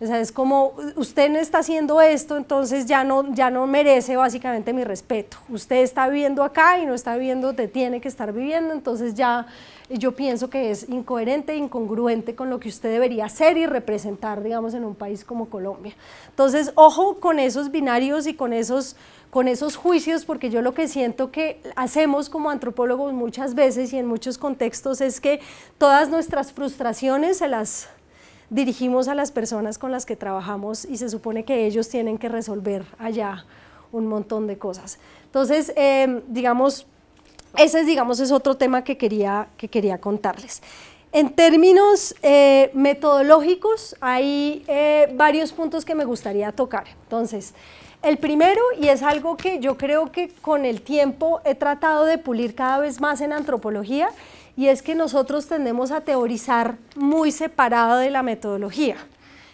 O sea, es como, usted no está haciendo esto, entonces ya no merece básicamente mi respeto. Usted está viviendo acá y no está viviendo donde tiene que estar viviendo, entonces ya yo pienso que es incoherente e incongruente con lo que usted debería hacer y representar, digamos, en un país como Colombia. Entonces, ojo con esos binarios y con esos juicios, porque yo lo que siento que hacemos como antropólogos muchas veces y en muchos contextos es que todas nuestras frustraciones se las dirigimos a las personas con las que trabajamos y se supone que ellos tienen que resolver allá un montón de cosas. Entonces, digamos, ese es otro tema que quería contarles. En términos metodológicos, hay varios puntos que me gustaría tocar. Entonces, el primero, y es algo que yo creo que con el tiempo he tratado de pulir cada vez más en antropología, y es que nosotros tendemos a teorizar muy separado de la metodología.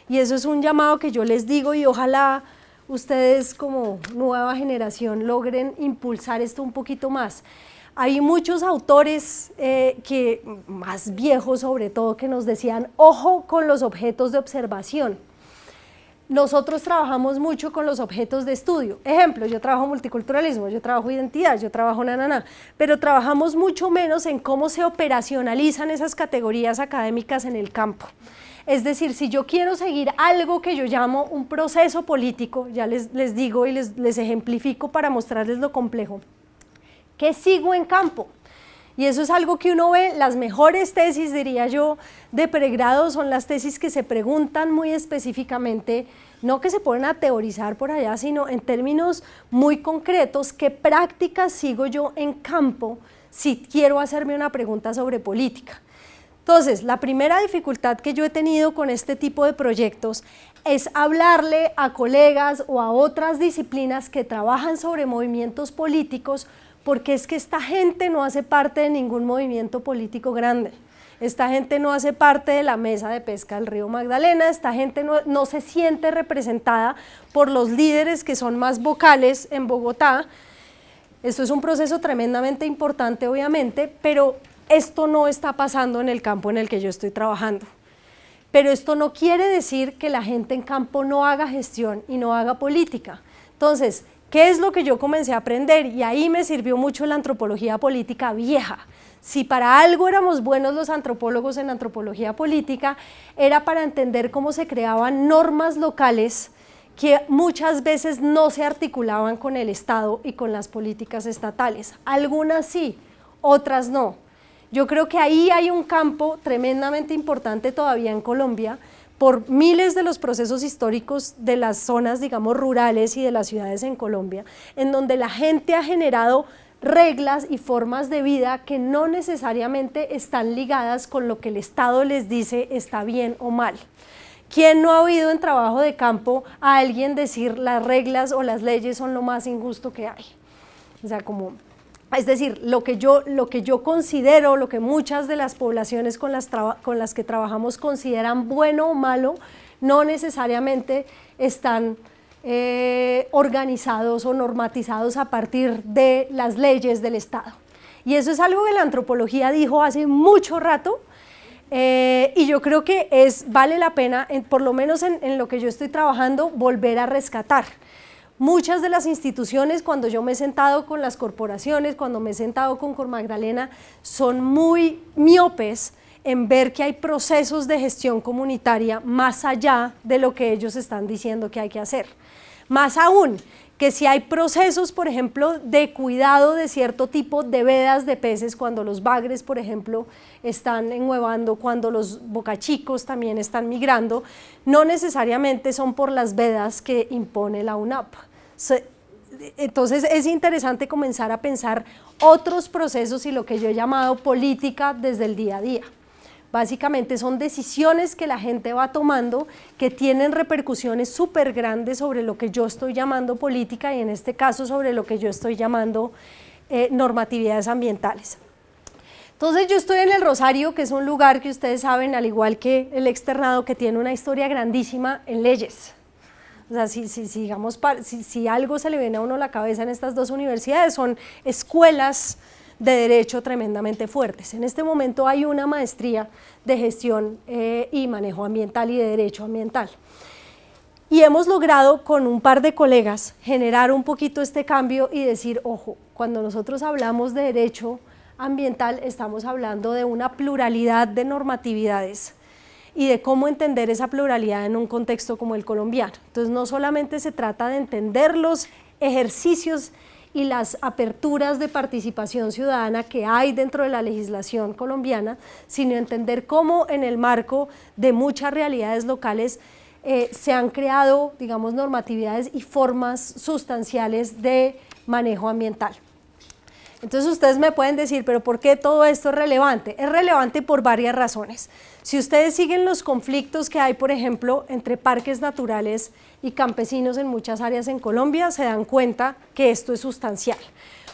Y eso es un llamado que yo les digo y ojalá ustedes como nueva generación logren impulsar esto un poquito más. Hay muchos autores más viejos sobre todo, que nos decían, ojo con los objetos de observación. Nosotros trabajamos mucho con los objetos de estudio. Ejemplo, yo trabajo multiculturalismo, yo trabajo identidad, yo trabajo pero trabajamos mucho menos en cómo se operacionalizan esas categorías académicas en el campo. Es decir, si yo quiero seguir algo que yo llamo un proceso político, ya les digo y les ejemplifico para mostrarles lo complejo, ¿qué sigo en campo? Y eso es algo que uno ve, las mejores tesis, diría yo, de pregrado son las tesis que se preguntan muy específicamente, no que se ponen a teorizar por allá, sino en términos muy concretos, ¿qué prácticas sigo yo en campo si quiero hacerme una pregunta sobre política? Entonces, la primera dificultad que yo he tenido con este tipo de proyectos es hablarle a colegas o a otras disciplinas que trabajan sobre movimientos políticos, porque es que esta gente no hace parte de ningún movimiento político grande. Esta gente no hace parte de la mesa de pesca del río Magdalena, esta gente no se siente representada por los líderes que son más vocales en Bogotá. Esto es un proceso tremendamente importante, obviamente, pero esto no está pasando en el campo en el que yo estoy trabajando. Pero esto no quiere decir que la gente en campo no haga gestión y no haga política. Entonces, ¿qué es lo que yo comencé a aprender? Y ahí me sirvió mucho la antropología política vieja. si para algo éramos buenos los antropólogos en antropología política, era para entender cómo se creaban normas locales que muchas veces no se articulaban con el Estado y con las políticas estatales. Algunas sí, otras no. Yo creo que ahí hay un campo tremendamente importante todavía en Colombia, por miles de los procesos históricos de las zonas, digamos, rurales y de las ciudades en Colombia, en donde la gente ha generado reglas y formas de vida que no necesariamente están ligadas con lo que el Estado les dice está bien o mal. ¿Quién no ha oído en trabajo de campo a alguien decir las reglas o las leyes son lo más injusto que hay? O sea, es decir, lo que yo considero, lo que muchas de las poblaciones con las que trabajamos consideran bueno o malo, no necesariamente están organizados o normatizados a partir de las leyes del Estado. Y eso es algo que la antropología dijo hace mucho rato, y yo creo que vale la pena, por lo menos en lo que yo estoy trabajando, volver a rescatar. Muchas de las instituciones, cuando yo me he sentado con las corporaciones, cuando me he sentado con Cor Magdalena, son muy miopes en ver que hay procesos de gestión comunitaria más allá de lo que ellos están diciendo que hay que hacer. Más aún, que si hay procesos, por ejemplo, de cuidado de cierto tipo de vedas de peces, cuando los bagres, por ejemplo, están enhuevando, cuando los bocachicos también están migrando, no necesariamente son por las vedas que impone la UNAP. Entonces es interesante comenzar a pensar otros procesos y lo que yo he llamado política desde el día a día. Básicamente son decisiones que la gente va tomando que tienen repercusiones súper grandes sobre lo que yo estoy llamando política y en este caso sobre lo que yo estoy llamando normatividades ambientales. Entonces yo estoy en el Rosario, que es un lugar que ustedes saben, al igual que el externado, que tiene una historia grandísima en leyes. O sea, si algo se le viene a uno a la cabeza en estas dos universidades, son escuelas de derecho tremendamente fuertes. En este momento hay una maestría de gestión y manejo ambiental y de derecho ambiental. Y hemos logrado con un par de colegas generar un poquito este cambio y decir, ojo, cuando nosotros hablamos de derecho ambiental estamos hablando de una pluralidad de normatividades y de cómo entender esa pluralidad en un contexto como el colombiano. Entonces no solamente se trata de entender los ejercicios y las aperturas de participación ciudadana que hay dentro de la legislación colombiana, sino entender cómo en el marco de muchas realidades locales se han creado, digamos, normatividades y formas sustanciales de manejo ambiental. Entonces ustedes me pueden decir, pero ¿por qué todo esto es relevante? Es relevante por varias razones. Si ustedes siguen los conflictos que hay, por ejemplo, entre parques naturales y campesinos en muchas áreas en Colombia, se dan cuenta que esto es sustancial,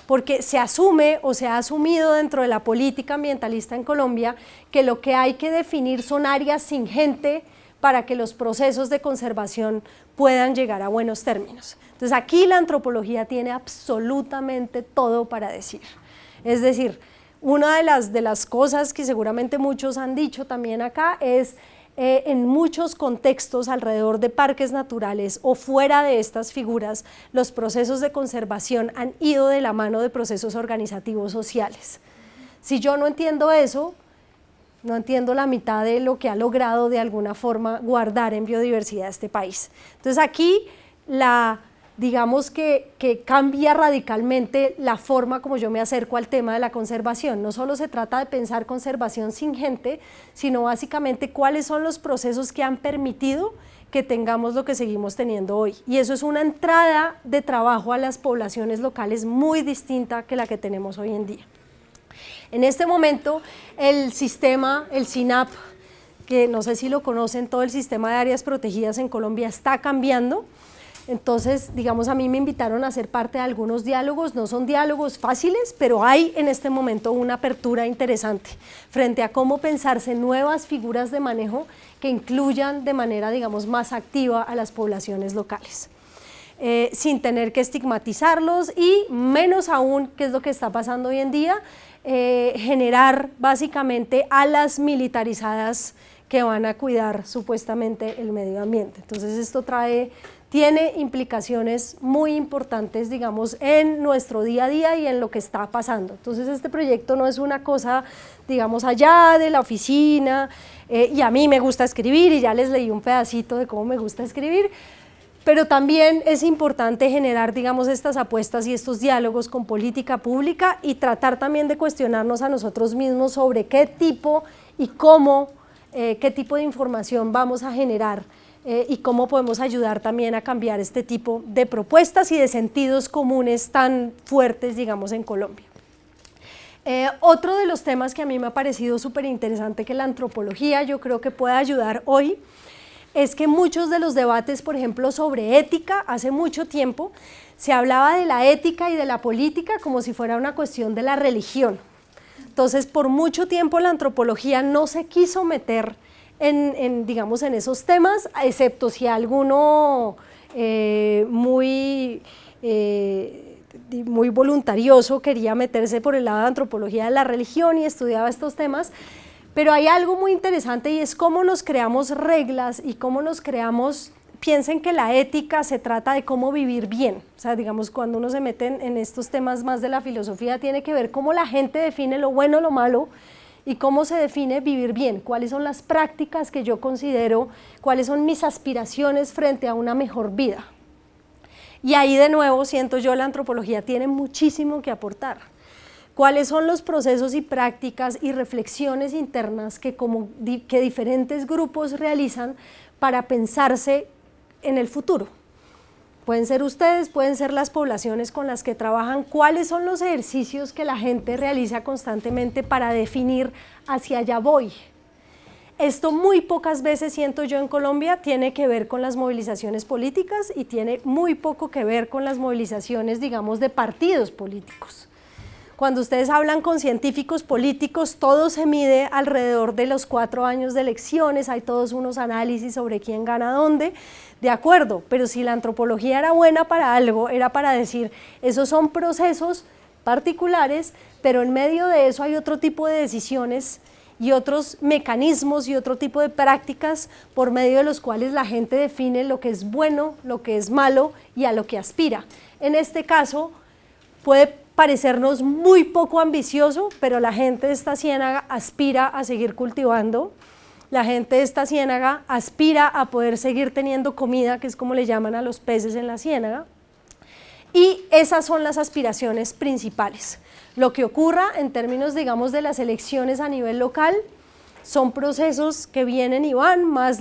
porque se asume o se ha asumido dentro de la política ambientalista en Colombia que lo que hay que definir son áreas sin gente para que los procesos de conservación puedan llegar a buenos términos. Entonces aquí la antropología tiene absolutamente todo para decir. Es decir, una de las cosas que seguramente muchos han dicho también acá es en muchos contextos alrededor de parques naturales o fuera de estas figuras, los procesos de conservación han ido de la mano de procesos organizativos sociales. Si yo no entiendo eso, no entiendo la mitad de lo que ha logrado de alguna forma guardar en biodiversidad este país. Entonces aquí digamos que cambia radicalmente la forma como yo me acerco al tema de la conservación. No solo se trata de pensar conservación sin gente, sino básicamente cuáles son los procesos que han permitido que tengamos lo que seguimos teniendo hoy. Y eso es una entrada de trabajo a las poblaciones locales muy distinta que la que tenemos hoy en día. En este momento el sistema, el SINAP, que no sé si lo conocen, todo el sistema de áreas protegidas en Colombia está cambiando. Entonces, digamos, a mí me invitaron a ser parte de algunos diálogos, no son diálogos fáciles, pero hay en este momento una apertura interesante frente a cómo pensarse nuevas figuras de manejo que incluyan de manera, digamos, más activa a las poblaciones locales. sin tener que estigmatizarlos y menos aún, que es lo que está pasando hoy en día, generar básicamente alas militarizadas que van a cuidar supuestamente el medio ambiente. Entonces esto tiene implicaciones muy importantes, digamos, en nuestro día a día y en lo que está pasando. Entonces este proyecto no es una cosa, digamos, allá de la oficina, y a mí me gusta escribir y ya les leí un pedacito de cómo me gusta escribir, pero también es importante generar, digamos, estas apuestas y estos diálogos con política pública y tratar también de cuestionarnos a nosotros mismos sobre qué tipo y cómo, qué tipo de información vamos a generar y cómo podemos ayudar también a cambiar este tipo de propuestas y de sentidos comunes tan fuertes, digamos, en Colombia. Otro de los temas que a mí me ha parecido súper interesante que la antropología yo creo que puede ayudar hoy es que muchos de los debates, por ejemplo, sobre ética, hace mucho tiempo se hablaba de la ética y de la política como si fuera una cuestión de la religión. Entonces, por mucho tiempo la antropología no se quiso meter digamos, en esos temas, excepto si alguno muy voluntarioso quería meterse por el lado de antropología de la religión y estudiaba estos temas. Pero hay algo muy interesante y es cómo nos creamos reglas y cómo nos creamos, piensen que la ética se trata de cómo vivir bien, o sea, digamos, cuando uno se mete en estos temas más de la filosofía, tiene que ver cómo la gente define lo bueno, lo malo, y cómo se define vivir bien, cuáles son las prácticas que yo considero, cuáles son mis aspiraciones frente a una mejor vida. Y ahí de nuevo siento yo la antropología tiene muchísimo que aportar. ¿Cuáles son los procesos y prácticas y reflexiones internas que diferentes grupos realizan para pensarse en el futuro? Pueden ser ustedes, pueden ser las poblaciones con las que trabajan. ¿Cuáles son los ejercicios que la gente realiza constantemente para definir hacia allá voy? Esto muy pocas veces, siento yo, en Colombia tiene que ver con las movilizaciones políticas y tiene muy poco que ver con las movilizaciones, digamos, de partidos políticos. Cuando ustedes hablan con científicos políticos, todo se mide alrededor de los 4 años de elecciones, hay todos unos análisis sobre quién gana dónde, de acuerdo, pero si la antropología era buena para algo, era para decir, esos son procesos particulares, pero en medio de eso hay otro tipo de decisiones y otros mecanismos y otro tipo de prácticas por medio de los cuales la gente define lo que es bueno, lo que es malo y a lo que aspira. En este caso, puede parecernos muy poco ambicioso, pero la gente de esta ciénaga aspira a seguir cultivando, la gente de esta ciénaga aspira a poder seguir teniendo comida, que es como le llaman a los peces en la ciénaga, y esas son las aspiraciones principales. Lo que ocurra en términos, digamos, de las elecciones a nivel local, son procesos que vienen y van, más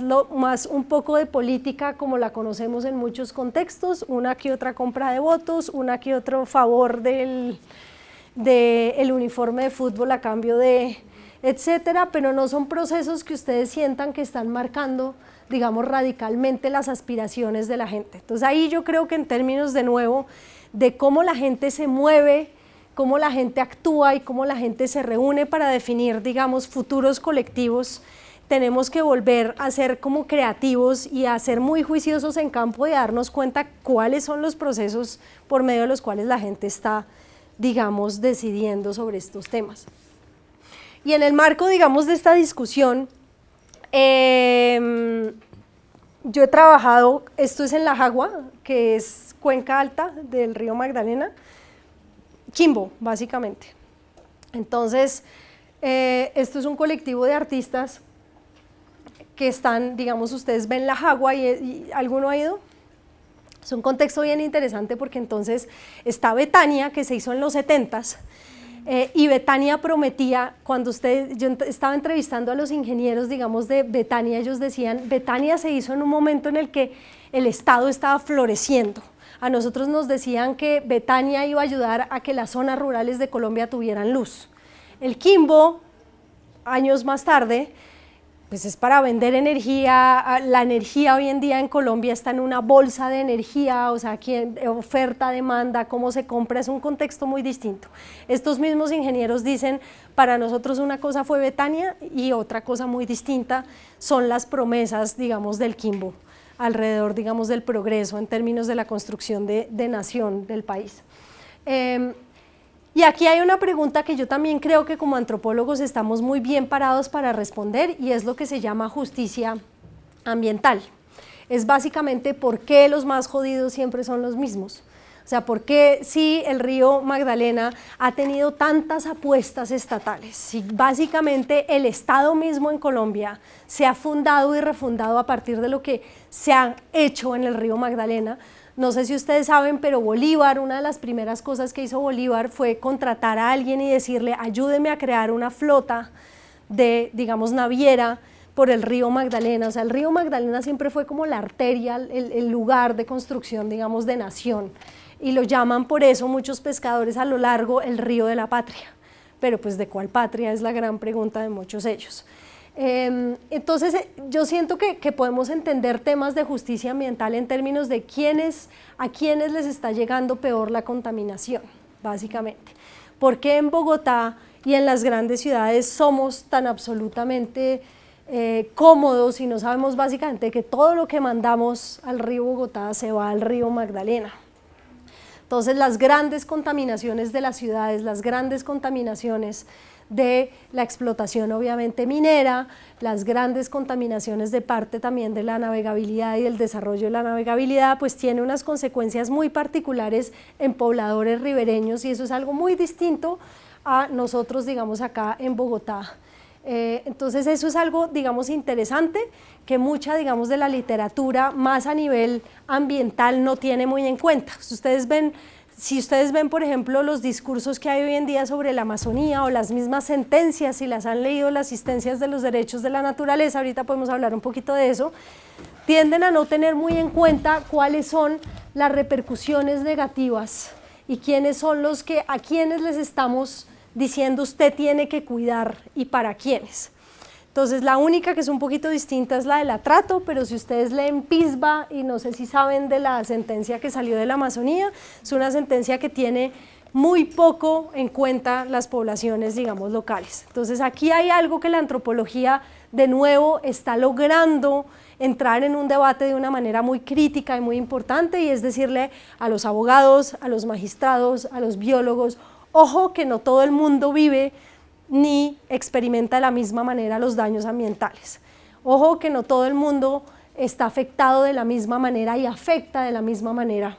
un poco de política como la conocemos en muchos contextos, una que otra compra de votos, una que otro favor del uniforme de fútbol a cambio de etcétera, pero no son procesos que ustedes sientan que están marcando, digamos, radicalmente las aspiraciones de la gente. Entonces ahí yo creo que en términos de nuevo de cómo la gente se mueve, cómo la gente actúa y cómo la gente se reúne para definir, digamos, futuros colectivos, tenemos que volver a ser como creativos y a ser muy juiciosos en campo y darnos cuenta cuáles son los procesos por medio de los cuales la gente está, digamos, decidiendo sobre estos temas. Y en el marco, digamos, de esta discusión, yo he trabajado, esto es en La Jagua, que es cuenca alta del río Magdalena, Quimbo, básicamente. Entonces, esto es un colectivo de artistas que están, digamos, ustedes ven La Jagua y ¿alguno ha ido? Es un contexto bien interesante porque entonces está Betania, que se hizo en los 70s, y Betania prometía, yo estaba entrevistando a los ingenieros, digamos, de Betania, ellos decían, Betania se hizo en un momento en el que el Estado estaba floreciendo. A nosotros nos decían que Betania iba a ayudar a que las zonas rurales de Colombia tuvieran luz. El Quimbo, años más tarde, pues es para vender energía. La energía hoy en día en Colombia está en una bolsa de energía, o sea, oferta, demanda, cómo se compra, es un contexto muy distinto. Estos mismos ingenieros dicen, para nosotros una cosa fue Betania y otra cosa muy distinta son las promesas, digamos, del Quimbo, alrededor, digamos, del progreso en términos de la construcción de nación del país. Y aquí hay una pregunta que yo también creo que como antropólogos estamos muy bien parados para responder, y es lo que se llama justicia ambiental. Es básicamente por qué los más jodidos siempre son los mismos. O sea, por qué si el río Magdalena ha tenido tantas apuestas estatales, si básicamente el Estado mismo en Colombia se ha fundado y refundado a partir de lo que se ha hecho en el río Magdalena. No sé si ustedes saben, pero Bolívar, una de las primeras cosas que hizo Bolívar fue contratar a alguien y decirle, ayúdeme a crear una flota de, digamos, naviera por el río Magdalena. O sea, el río Magdalena siempre fue como la arteria, el lugar de construcción, digamos, de nación. Y lo llaman por eso muchos pescadores a lo largo el río de la patria. Pero pues, ¿de cuál patria? Es la gran pregunta de muchos ellos. Entonces yo siento que podemos entender temas de justicia ambiental en términos de a quiénes les está llegando peor la contaminación, básicamente. ¿Por qué en Bogotá y en las grandes ciudades somos tan absolutamente cómodos y no sabemos básicamente que todo lo que mandamos al río Bogotá se va al río Magdalena? Entonces las grandes contaminaciones de las ciudades, las grandes contaminaciones de la explotación obviamente minera, las grandes contaminaciones de parte también de la navegabilidad y el desarrollo de la navegabilidad, pues tiene unas consecuencias muy particulares en pobladores ribereños, y eso es algo muy distinto a nosotros, digamos, acá en Bogotá. Entonces eso es algo, digamos, interesante, que mucha, digamos, de la literatura más a nivel ambiental no tiene muy en cuenta. Si ustedes ven, por ejemplo, los discursos que hay hoy en día sobre la Amazonía, o las mismas sentencias, si las han leído, las asistencias de los derechos de la naturaleza, ahorita podemos hablar un poquito de eso, tienden a no tener muy en cuenta cuáles son las repercusiones negativas y quiénes son a quiénes les estamos diciendo usted tiene que cuidar y para quiénes. Entonces la única que es un poquito distinta es la del atrato, pero si ustedes leen Pisba, y no sé si saben de la sentencia que salió de la Amazonía, es una sentencia que tiene muy poco en cuenta las poblaciones, digamos, locales. Entonces aquí hay algo que la antropología de nuevo está logrando entrar en un debate de una manera muy crítica y muy importante, y es decirle a los abogados, a los magistrados, a los biólogos, ojo que no todo el mundo vive ni experimenta de la misma manera los daños ambientales. Ojo que no todo el mundo está afectado de la misma manera y afecta de la misma manera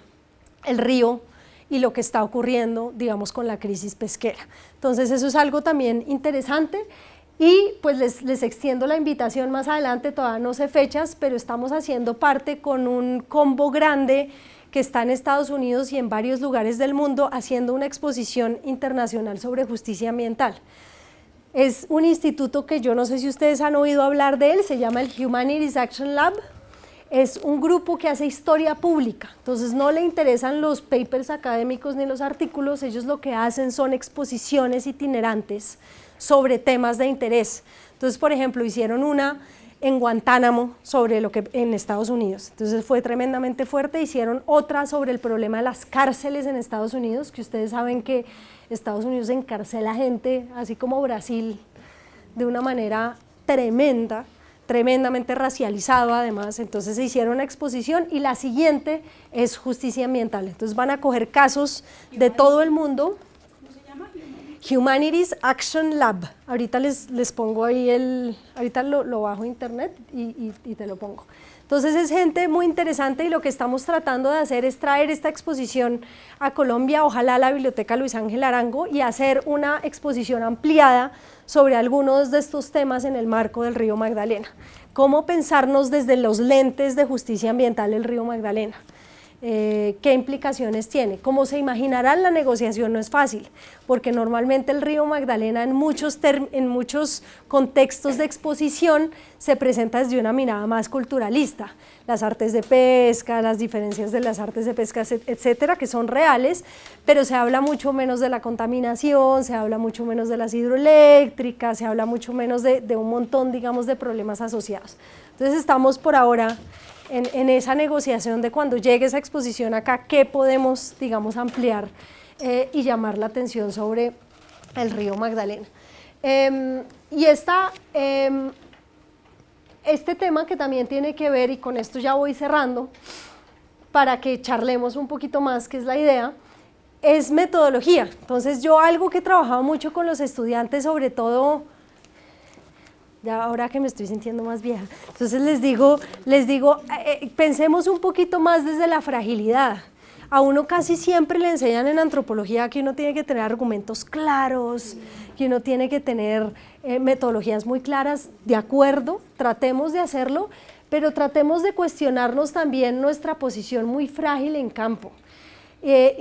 el río y lo que está ocurriendo, digamos, con la crisis pesquera. Entonces eso es algo también interesante, y pues les extiendo la invitación más adelante, todavía no sé fechas, pero estamos haciendo parte con un combo grande que está en Estados Unidos y en varios lugares del mundo haciendo una exposición internacional sobre justicia ambiental. Es un instituto que yo no sé si ustedes han oído hablar de él, se llama el Humanities Action Lab. Es un grupo que hace historia pública, entonces no le interesan los papers académicos ni los artículos, ellos lo que hacen son exposiciones itinerantes sobre temas de interés. Entonces, por ejemplo, hicieron una en Guantánamo sobre lo que en Estados Unidos, entonces fue tremendamente fuerte. Hicieron otra sobre el problema de las cárceles en Estados Unidos, que ustedes saben que Estados Unidos encarcela gente, así como Brasil, de una manera tremenda, tremendamente racializado además. Entonces se hicieron una exposición, y la siguiente es justicia ambiental. Entonces van a coger casos de todo el mundo. ¿Cómo se llama? Humanities Action Lab. Ahorita les pongo ahí ahorita lo bajo a internet y te lo pongo. Entonces es gente muy interesante, y lo que estamos tratando de hacer es traer esta exposición a Colombia, ojalá a la Biblioteca Luis Ángel Arango, y hacer una exposición ampliada sobre algunos de estos temas en el marco del río Magdalena. Cómo pensarnos desde los lentes de justicia ambiental el río Magdalena. ¿Qué implicaciones tiene? Como se imaginarán, la negociación no es fácil, porque normalmente el río Magdalena en muchos contextos de exposición se presenta desde una mirada más culturalista. Las artes de pesca, las diferencias de las artes de pesca, etcétera, que son reales, pero se habla mucho menos de la contaminación, se habla mucho menos de las hidroeléctricas, se habla mucho menos de un montón, digamos, de problemas asociados. Entonces estamos por ahora en esa negociación de cuando llegue esa exposición acá, qué podemos, digamos, ampliar y llamar la atención sobre el río Magdalena. Y este tema que también tiene que ver, y con esto ya voy cerrando, para que charlemos un poquito más, que es la idea, es metodología. Entonces yo algo que he trabajado mucho con los estudiantes, sobre todo, ya ahora que me estoy sintiendo más vieja, entonces les digo, pensemos un poquito más desde la fragilidad. A uno casi siempre le enseñan en antropología que uno tiene que tener argumentos claros, que uno tiene que tener metodologías muy claras, de acuerdo, tratemos de hacerlo, pero tratemos de cuestionarnos también nuestra posición muy frágil en campo.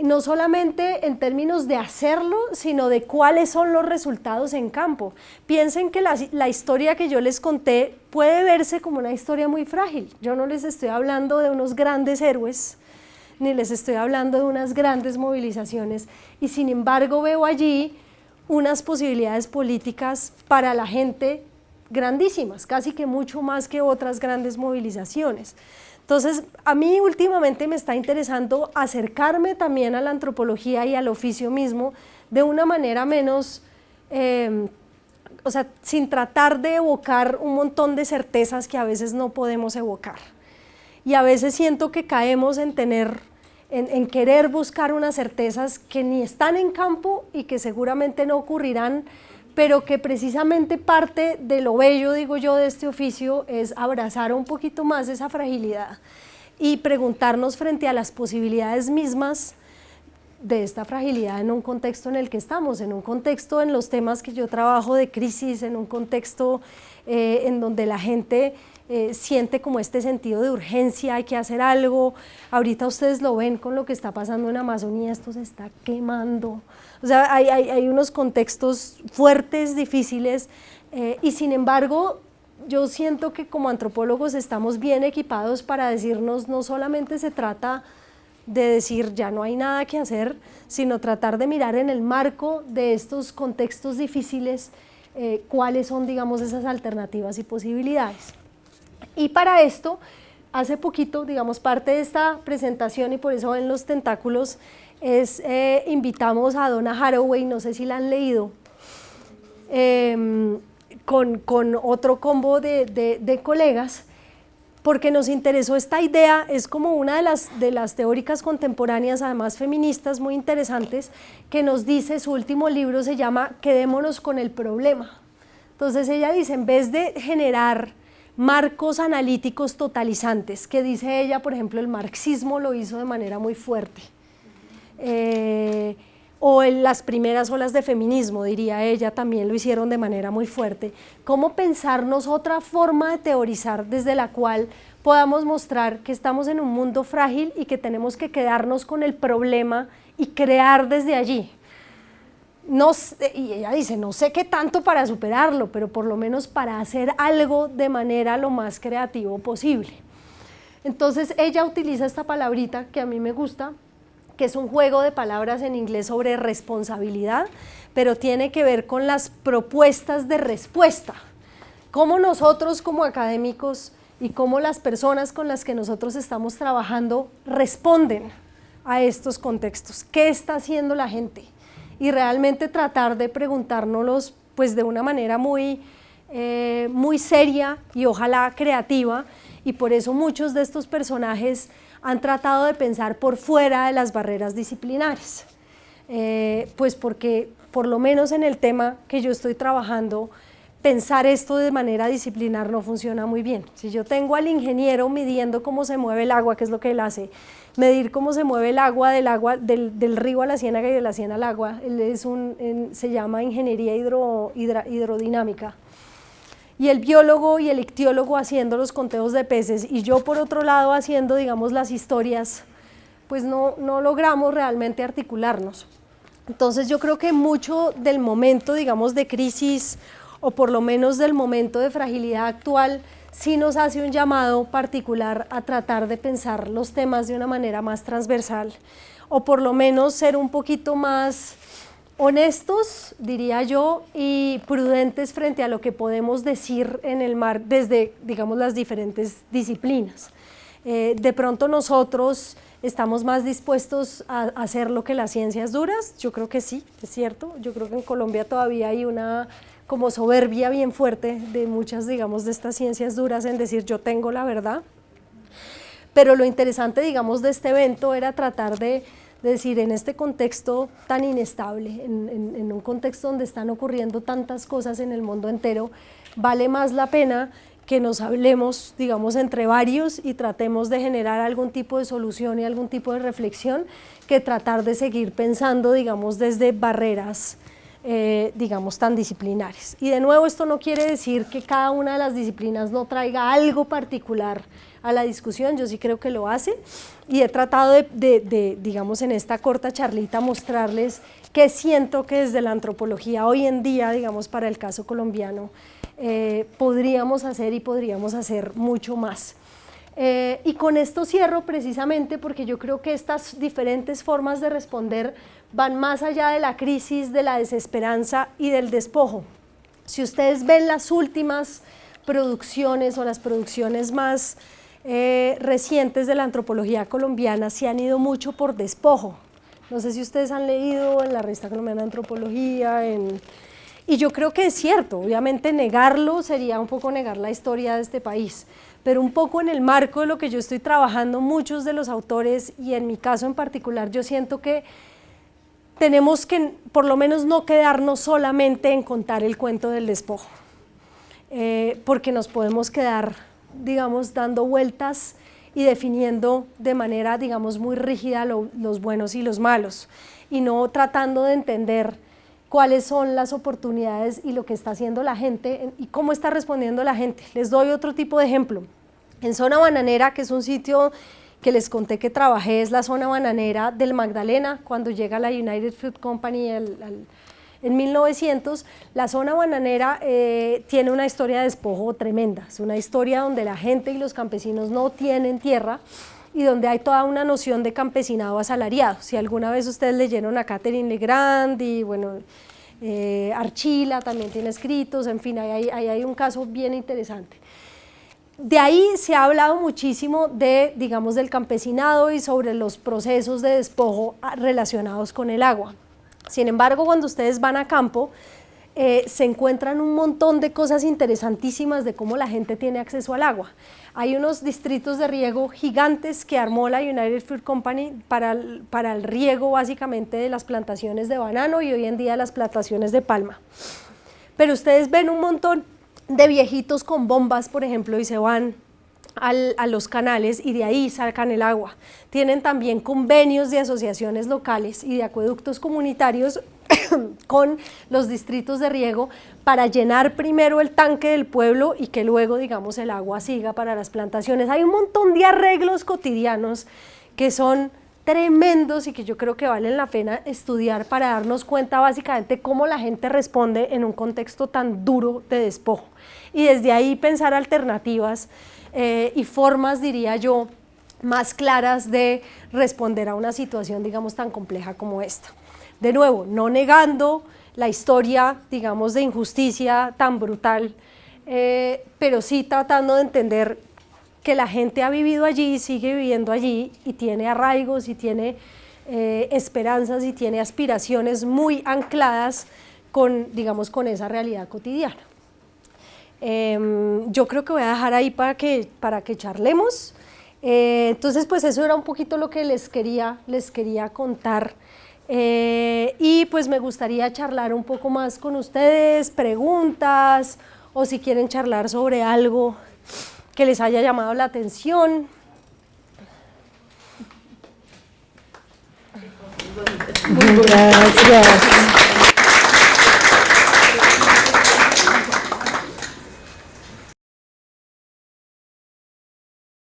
No solamente en términos de hacerlo, sino de cuáles son los resultados en campo. Piensen que la historia que yo les conté puede verse como una historia muy frágil. Yo no les estoy hablando de unos grandes héroes, ni les estoy hablando de unas grandes movilizaciones, y sin embargo veo allí unas posibilidades políticas para la gente grandísimas, casi que mucho más que otras grandes movilizaciones. Entonces, a mí últimamente me está interesando acercarme también a la antropología y al oficio mismo de una manera menos, o sea, sin tratar de evocar un montón de certezas que a veces no podemos evocar. Y a veces siento que caemos en querer buscar unas certezas que ni están en campo y que seguramente no ocurrirán, pero que precisamente parte de lo bello, digo yo, de este oficio es abrazar un poquito más esa fragilidad y preguntarnos frente a las posibilidades mismas de esta fragilidad en un contexto en el que estamos, en un contexto en los temas que yo trabajo de crisis, en un contexto en donde la gente siente como este sentido de urgencia, hay que hacer algo. Ahorita ustedes lo ven con lo que está pasando en Amazonía, esto se está quemando. O sea, hay unos contextos fuertes, difíciles, y sin embargo, yo siento que como antropólogos estamos bien equipados para decirnos, no solamente se trata de decir ya no hay nada que hacer, sino tratar de mirar en el marco de estos contextos difíciles cuáles son, digamos, esas alternativas y posibilidades. Y para esto, hace poquito, digamos, parte de esta presentación, y por eso ven los tentáculos, invitamos a Donna Haraway, no sé si la han leído, con otro combo de colegas, porque nos interesó esta idea. Es como una de las teóricas contemporáneas, además feministas, muy interesantes, que nos dice, su último libro se llama Quedémonos con el problema. Entonces ella dice, en vez de generar marcos analíticos totalizantes, que dice ella, por ejemplo, el marxismo lo hizo de manera muy fuerte, o en las primeras olas de feminismo, diría ella, también lo hicieron de manera muy fuerte. ¿Cómo pensarnos otra forma de teorizar desde la cual podamos mostrar que estamos en un mundo frágil y que tenemos que quedarnos con el problema y crear desde allí? Y ella dice, no sé qué tanto para superarlo, pero por lo menos para hacer algo de manera lo más creativo posible. Entonces ella utiliza esta palabrita que a mí me gusta, que es un juego de palabras en inglés sobre responsabilidad, pero tiene que ver con las propuestas de respuesta. Cómo nosotros como académicos y cómo las personas con las que nosotros estamos trabajando responden a estos contextos. ¿Qué está haciendo la gente? Y realmente tratar de preguntárnoslos pues de una manera muy seria y ojalá creativa, y por eso muchos de estos personajes han tratado de pensar por fuera de las barreras disciplinares, pues porque por lo menos en el tema que yo estoy trabajando, pensar esto de manera disciplinar no funciona muy bien. Si yo tengo al ingeniero midiendo cómo se mueve el agua, que es lo que él hace, medir cómo se mueve el agua del río a la ciénaga y de la ciénaga al agua, se llama ingeniería hidrodinámica. Y el biólogo y el ictiólogo haciendo los conteos de peces, y yo por otro lado haciendo, digamos, las historias pues no logramos realmente articularnos. Entonces yo creo que mucho del momento, digamos, de crisis, o por lo menos del momento de fragilidad actual, sí nos hace un llamado particular a tratar de pensar los temas de una manera más transversal, o por lo menos ser un poquito más honestos, diría yo, y prudentes frente a lo que podemos decir en el mar desde, digamos, las diferentes disciplinas. De pronto nosotros estamos más dispuestos a hacer lo que las ciencias duras, yo creo que sí, es cierto, yo creo que en Colombia todavía hay una como soberbia bien fuerte de muchas, digamos, de estas ciencias duras en decir yo tengo la verdad, pero lo interesante, digamos, de este evento era tratar de decir en este contexto tan inestable, en un contexto donde están ocurriendo tantas cosas en el mundo entero, vale más la pena que nos hablemos, digamos, entre varios y tratemos de generar algún tipo de solución y algún tipo de reflexión que tratar de seguir pensando, digamos, desde barreras, digamos, tan disciplinares. Y de nuevo, esto no quiere decir que cada una de las disciplinas no traiga algo particular a la discusión, yo sí creo que lo hace, y he tratado de digamos, en esta corta charlita mostrarles qué siento que desde la antropología hoy en día, digamos, para el caso colombiano, podríamos hacer y podríamos hacer mucho más. Y con esto cierro precisamente porque yo creo que estas diferentes formas de responder van más allá de la crisis, de la desesperanza y del despojo. Si ustedes ven las últimas producciones o las producciones más recientes de la antropología colombiana, se han ido mucho por despojo. No sé si ustedes han leído en la Revista Colombiana de Antropología, y yo creo que es cierto, obviamente negarlo sería un poco negar la historia de este país, pero un poco en el marco de lo que yo estoy trabajando, muchos de los autores, y en mi caso en particular, yo siento que tenemos que por lo menos no quedarnos solamente en contar el cuento del despojo, porque nos podemos quedar, digamos, dando vueltas y definiendo de manera, digamos, muy rígida los buenos y los malos, y no tratando de entender cuáles son las oportunidades y lo que está haciendo la gente y cómo está respondiendo la gente. Les doy otro tipo de ejemplo. En Zona Bananera, que es un sitio que les conté que trabajé, es la zona bananera del Magdalena, cuando llega la United Fruit Company en 1900, la zona bananera tiene una historia de despojo tremenda, es una historia donde la gente y los campesinos no tienen tierra, y donde hay toda una noción de campesinado asalariado. Si alguna vez ustedes leyeron a Catherine Legrand y bueno, Archila también tiene escritos, en fin, ahí hay un caso bien interesante. De ahí se ha hablado muchísimo de, digamos, del campesinado y sobre los procesos de despojo relacionados con el agua. Sin embargo, cuando ustedes van a campo, se encuentran un montón de cosas interesantísimas de cómo la gente tiene acceso al agua. Hay unos distritos de riego gigantes que armó la United Fruit Company para el riego básicamente de las plantaciones de banano y hoy en día las plantaciones de palma. Pero ustedes ven un montón de viejitos con bombas, por ejemplo, y se van a los canales y de ahí sacan el agua. Tienen también convenios de asociaciones locales y de acueductos comunitarios con los distritos de riego para llenar primero el tanque del pueblo y que luego, digamos, el agua siga para las plantaciones. Hay un montón de arreglos cotidianos que son tremendos y que yo creo que valen la pena estudiar para darnos cuenta básicamente cómo la gente responde en un contexto tan duro de despojo. Y desde ahí pensar alternativas y formas, diría yo, más claras de responder a una situación, digamos, tan compleja como esta. De nuevo, no negando la historia, digamos, de injusticia tan brutal, pero sí tratando de entender que la gente ha vivido allí, sigue viviendo allí y tiene arraigos y tiene esperanzas y tiene aspiraciones muy ancladas con, digamos, con esa realidad cotidiana. Yo creo que voy a dejar ahí para que charlemos. Entonces, pues eso era un poquito lo que les quería contar. Y pues me gustaría charlar un poco más con ustedes, preguntas, o si quieren charlar sobre algo que les haya llamado la atención. Gracias.